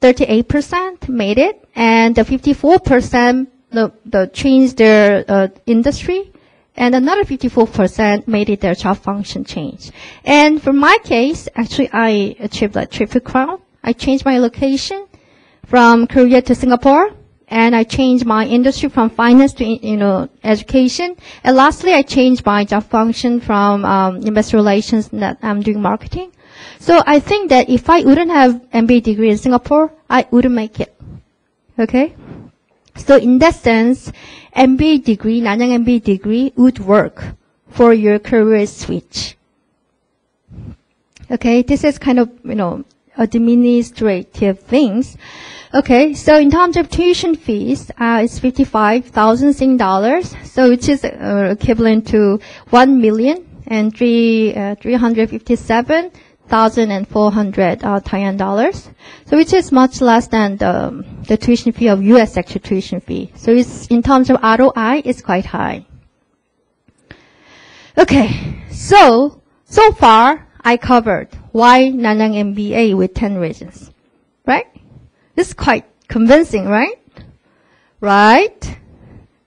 38% made it, and the 54% the changed their industry, and another 54% made it their job function change. And for my case, actually, I achieved a triple crown. I changed my location from Korea to Singapore, and I changed my industry from finance to, education. And lastly, I changed my job function from investor relations that I'm doing marketing. So I think that if I wouldn't have MBA degree in Singapore, I wouldn't make it. Okay? So in that sense, MBA degree, Nanyang MBA degree would work for your career switch. Okay, this is kind of, administrative things. Okay, so in terms of tuition fees, it's 55,000 Sing dollars, so which is equivalent to 1,357,400 Taiwan dollars. So which is much less than the tuition fee of U.S. actual tuition fee. So it's, in terms of ROI, it's quite high. Okay, so far I covered why Nanyang MBA with 10 reasons, right? This is quite convincing, right? Right?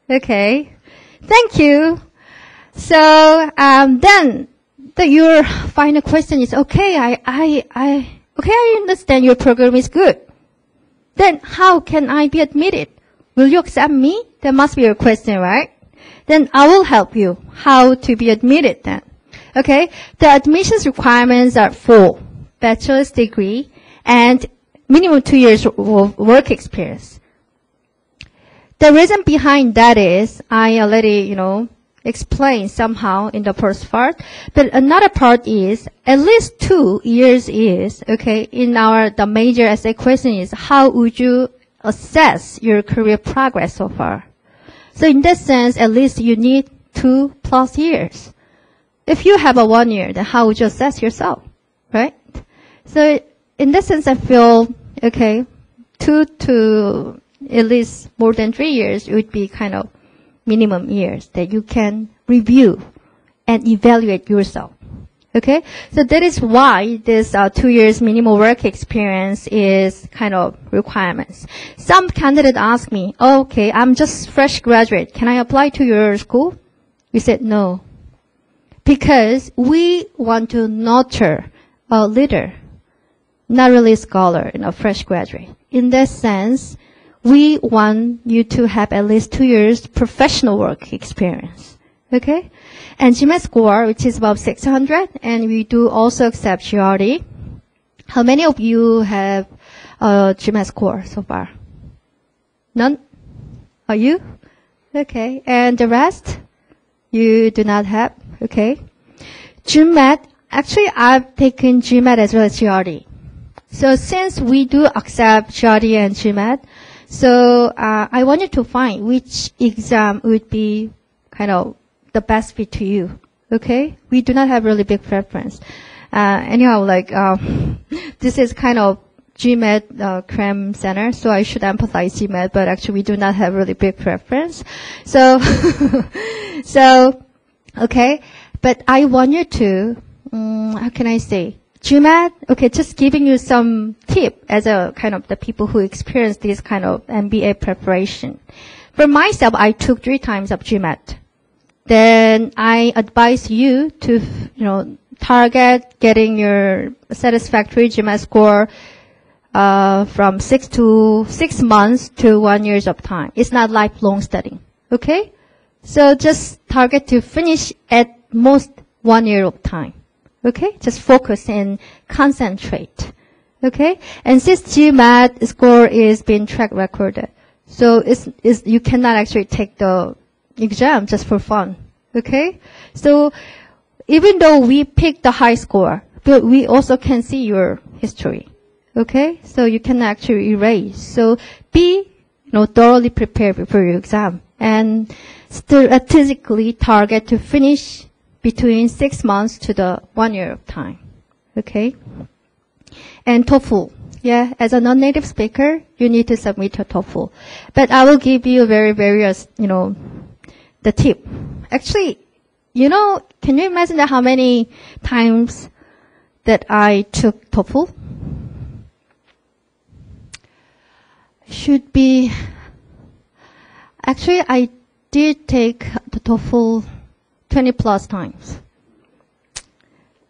Okay. Thank you. So, then your final question is, okay, I understand your program is good. Then how can I be admitted? Will you accept me? That must be your question, right? Then I will help you how to be admitted then. Okay? The admissions requirements are 4: bachelor's degree and minimum 2 years of work experience. The reason behind that is, I already, explained somehow in the first part, but another part is, at least 2 years is, okay, in the major essay question is, how would you assess your career progress so far? So in that sense, at least you need 2+ years. If you have a 1 year, then how would you assess yourself, right? So in that sense, I feel, okay, 2 to at least more than 3 years would be kind of minimum years that you can review and evaluate yourself. Okay? So that is why this 2 years minimum work experience is kind of requirements. Some candidates ask me, okay, I'm just fresh graduate. Can I apply to your school? We said no. Because we want to nurture a leader, not really a scholar, fresh graduate. In that sense, we want you to have at least 2 years professional work experience. Okay? And GMAT score, which is about 600, and we do also accept GRE. How many of you have GMAT score so far? None? Are you? Okay. And the rest? You do not have? Okay. GMAT, actually I've taken GMAT as well as GRE. So since we do accept GRE and GMAT, so I wanted to find which exam would be kind of the best fit to you. Okay? We do not have really big preference. Anyhow, this is kind of GMAT cram center, so I should emphasize GMAT, but actually we do not have really big preference. So, okay. But I want you to, how can I say, GMAT, okay, just giving you some tip as a kind of the people who experience this kind of MBA preparation. For myself, I took 3 times of GMAT. Then I advise you to, target getting your satisfactory GMAT score from 6 months to 1 year of time. It's not lifelong studying. Okay? So just target to finish at most 1 year of time. Okay? Just focus and concentrate. Okay? And since GMAT score is being track recorded, so you cannot actually take the exam just for fun. Okay? So even though we pick the high score, but we also can see your history. Okay? So you can actually erase. So be, thoroughly prepared before your exam. And strategically target to finish between 6 months to the 1 year of time. Okay? And TOEFL. Yeah, as a non-native speaker, you need to submit your TOEFL. But I will give you various, the tip. Actually, can you imagine how many times that I took TOEFL? Should be, actually I did take the TOEFL 20+ times.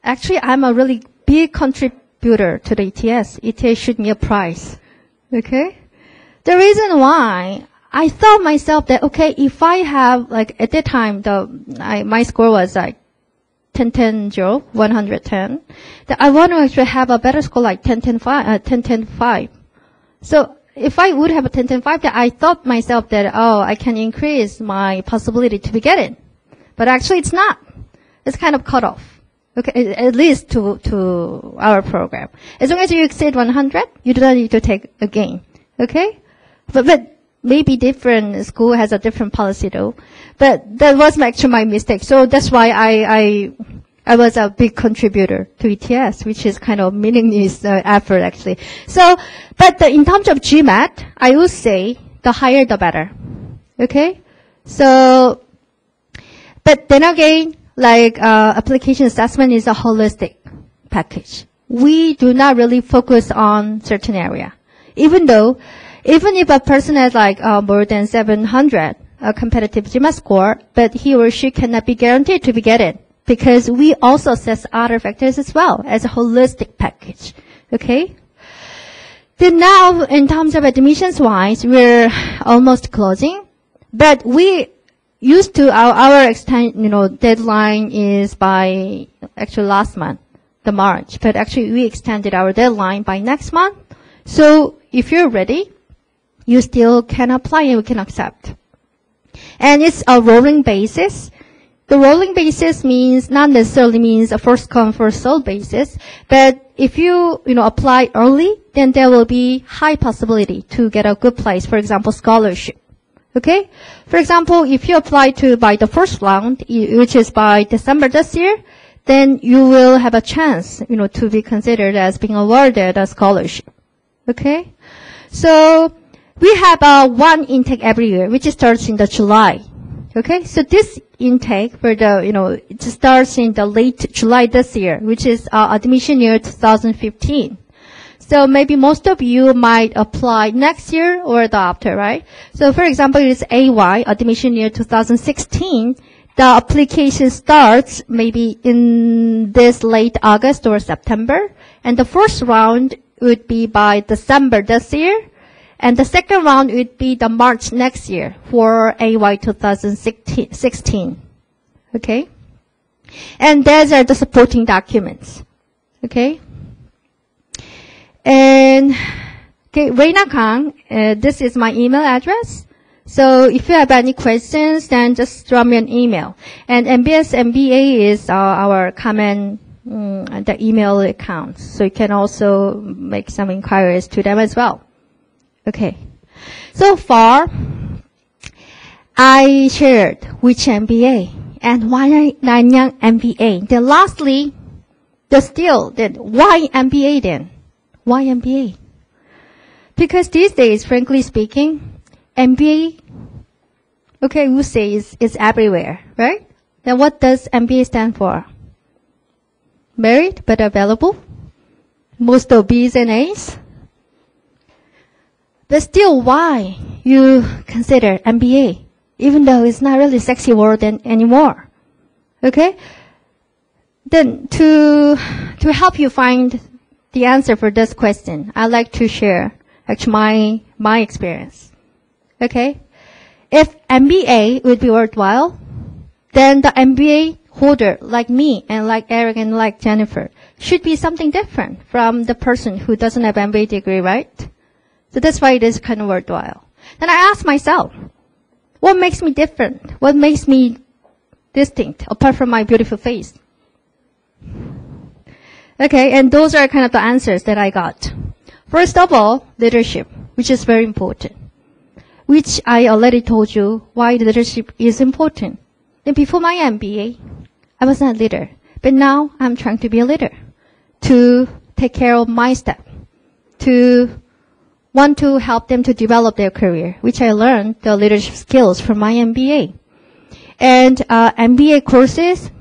Actually, I'm a really big contributor to the ETS. ETS shoot me a prize. Okay? The reason why, I thought myself that, okay, if I have, at that time, my score was 10-10-0, 110, that I want to actually have a better score like 10-10-5. So, if I would have a 10-10-5, that I thought myself that, I can increase my possibility to be getting. But actually it's not. It's kind of cut off. Okay, at least to our program. As long as you exceed 100, you do not need to take again. Okay? But maybe different school has a different policy though. But that was actually my mistake. So that's why I was a big contributor to ETS, which is kind of meaningless effort actually. So, but in terms of GMAT, I would say the higher the better. Okay? So, but then again, like application assessment is a holistic package. We do not really focus on certain area. Even if a person has like more than 700 competitive GMAT score, but he or she cannot be guaranteed to get it because we also assess other factors as well as a holistic package. Okay? Then now, in terms of admissions wise, we're almost closing, but we used to our deadline is by actually last month, the March, but actually we extended our deadline by next month. So if you're ready, you still can apply and we can accept. And it's a rolling basis. The rolling basis means not necessarily means a first come first served basis, but if you apply early, then there will be high possibility to get a good place. For example, scholarship. Okay? For example, if you apply by the first round, which is by December this year, then you will have a chance, to be considered as being awarded a scholarship. Okay? So, we have one intake every year, which starts in the July. Okay? So this intake for it starts in the late July this year, which is admission year 2015. So maybe most of you might apply next year or the after, right? So for example, it's AY, admission year 2016. The application starts maybe in this late August or September. And the first round would be by December this year. And the second round would be the March next year for AY 2016. Okay? And those are the supporting documents. Okay? And, okay, Reina Kang, this is my email address. So if you have any questions, then just drop me an email. And MBS MBA is our common, the email accounts. So you can also make some inquiries to them as well. Okay. So far, I shared which MBA and why NANYANG MBA. Then lastly, why MBA then? Why MBA? Because these days, frankly speaking, MBA, okay, we say is everywhere, right? Then what does MBA stand for? Merit but available? Most of B's and A's? But still, why you consider MBA, even though it's not really a sexy word anymore? Okay? Then to help you find the answer for this question, I'd like to share actually my experience. Okay? If MBA would be worthwhile, then the MBA holder like me and like Eric and like Jennifer should be something different from the person who doesn't have MBA degree, right? So that's why it is kind of worthwhile. Then I ask myself, what makes me different? What makes me distinct apart from my beautiful face? Okay, and those are kind of the answers that I got. First of all, leadership, which is very important, which I already told you why leadership is important. Then before my MBA, I was not a leader, but now I'm trying to be a leader, to take care of my staff, to want to help them to develop their career, which I learned the leadership skills from my MBA. And MBA courses,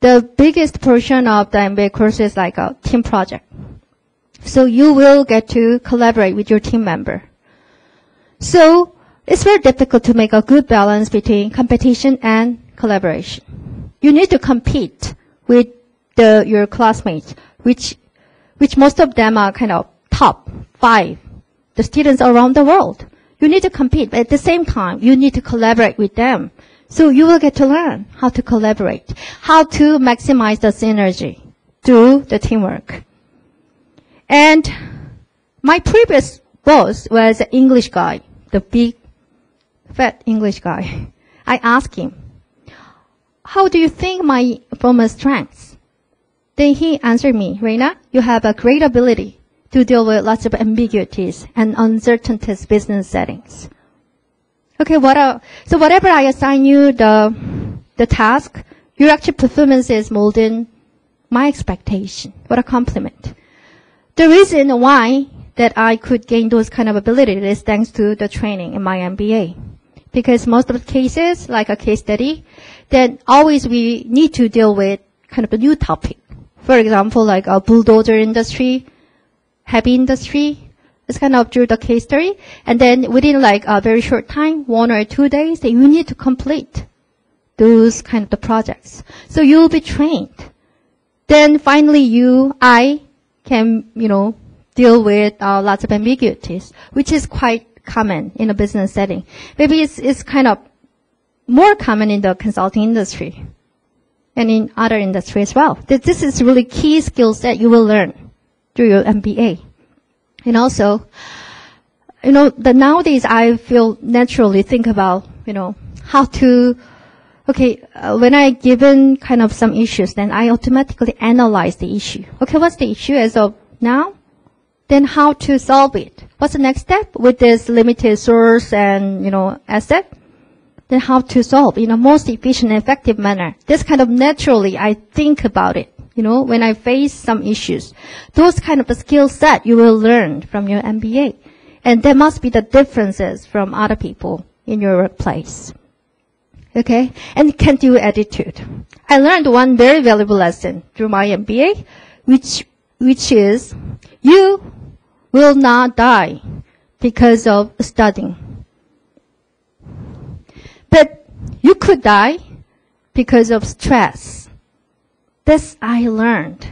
the biggest portion of the MBA course is like a team project. So you will get to collaborate with your team member. So it's very difficult to make a good balance between competition and collaboration. You need to compete with your classmates, which most of them are kind of top 5, the students around the world. You need to compete, but at the same time, you need to collaborate with them. So you will get to learn how to collaborate, how to maximize the synergy through the teamwork. And my previous boss was an English guy, the big, fat English guy. I asked him, how do you think my former strengths? Then he answered me, Reina, you have a great ability to deal with lots of ambiguities and uncertainties business settings. Okay, so whatever I assign you the task, your actual performance is more than my expectation. What a compliment. The reason why that I could gain those kind of abilities is thanks to the training in my MBA. Because most of the cases, like a case study, then always we need to deal with kind of a new topic. For example, like a bulldozer industry, heavy industry. It's kind of through the case study. And then within like a very short time, 1 or 2 days, then you need to complete those kind of the projects. So you'll be trained. Then finally I can, deal with lots of ambiguities, which is quite common in a business setting. Maybe it's kind of more common in the consulting industry and in other industries as well. This is really key skill set you will learn through your MBA. And also, nowadays I feel naturally think about, how to, when I given kind of some issues, then I automatically analyze the issue. Okay, what's the issue as of now? Then how to solve it? What's the next step with this limited source and, asset? Then how to solve in a most efficient and effective manner. This kind of naturally I think about it. When I face some issues, those kind of the skill set you will learn from your MBA. And there must be the differences from other people in your workplace. Okay? And can-do attitude. I learned one very valuable lesson through my MBA, which is you will not die because of studying. But you could die because of stress. This I learned.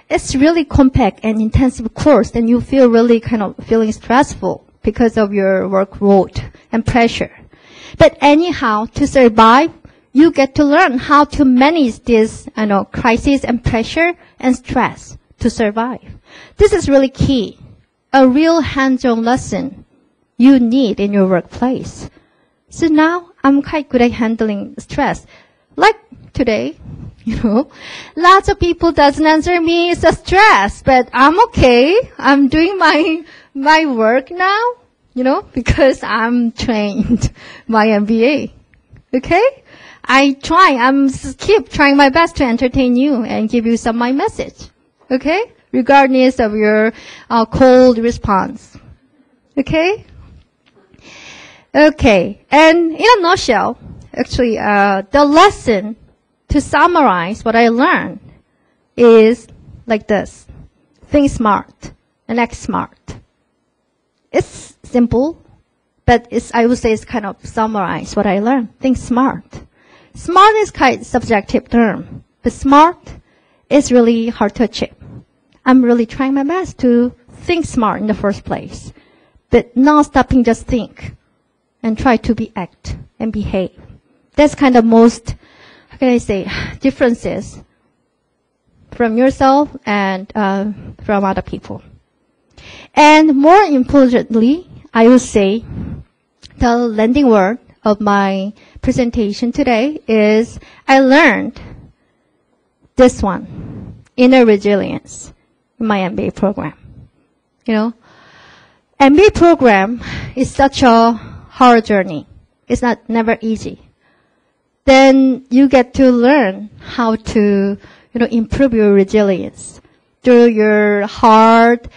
It's really compact and intensive course, and you feel really kind of feeling stressful because of your workload and pressure. But anyhow, to survive, you get to learn how to manage this, crisis and pressure and stress to survive. This is really key. A real hands-on lesson you need in your workplace. So now I'm quite good at handling stress. Like today, lots of people doesn't answer me. It's a stress, but I'm okay. I'm doing my work now, because I'm trained by MBA. Okay? I'm keep trying my best to entertain you and give you some of my message. Okay? Regardless of your cold response. Okay? Okay. And in a nutshell, actually, the lesson to summarize what I learned is like this. Think smart and act smart. It's simple, but I would say it's kind of summarize what I learned. Think smart. Smart is kind of subjective term, but smart is really hard to achieve. I'm really trying my best to think smart in the first place, but not stopping just think and try to act and behave. That's kind of most, how can I say, differences from yourself and from other people. And more importantly, I would say the landing word of my presentation today is I learned this one, inner resilience, in my MBA program. MBA program is such a hard journey. It's never easy. Then you get to learn how to, improve your resilience through your hard,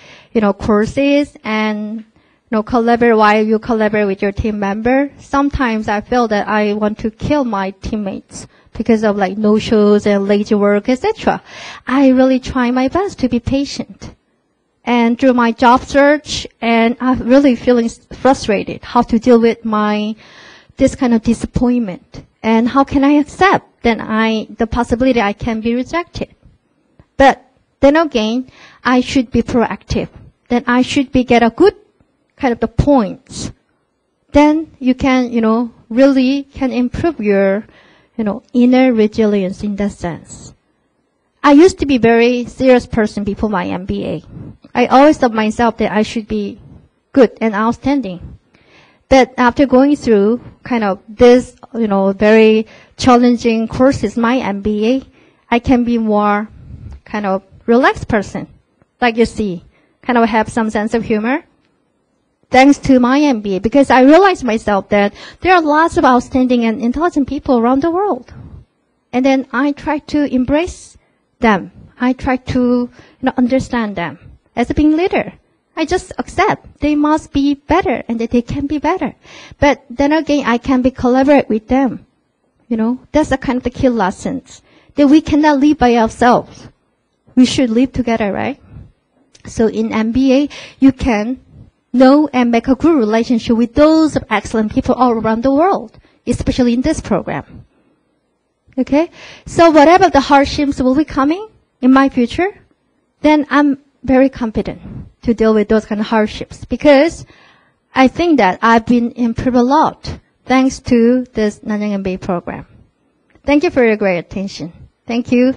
courses and, while you collaborate with your team member. Sometimes I feel that I want to kill my teammates because of no-shows and lazy work, etc. I really try my best to be patient. And through my job search, and I'm really feeling frustrated how to deal with this kind of disappointment. And how can I accept the possibility I can be rejected? But then again, I should be proactive. Then I should get a good kind of the points. Then you can, really can improve your, inner resilience in that sense. I used to be a very serious person before my MBA. I always thought myself that I should be good and outstanding. But after going through kind of this, very challenging courses, my MBA, I can be more kind of relaxed person, like you see, kind of have some sense of humor. Thanks to my MBA, because I realized myself that there are lots of outstanding and intelligent people around the world. And then I try to embrace them. I try to understand them. As a being leader, I just accept they must be better and that they can be better. But then again, I can be collaborate with them. That's the kind of the key lessons. That we cannot live by ourselves. We should live together, right? So in MBA, you can know and make a good relationship with those excellent people all around the world, especially in this program. Okay? So whatever the hardships will be coming in my future, then I'm very confident to deal with those kind of hardships because I think that I've been improved a lot thanks to this NANYANG MBA program. Thank you for your great attention. Thank you.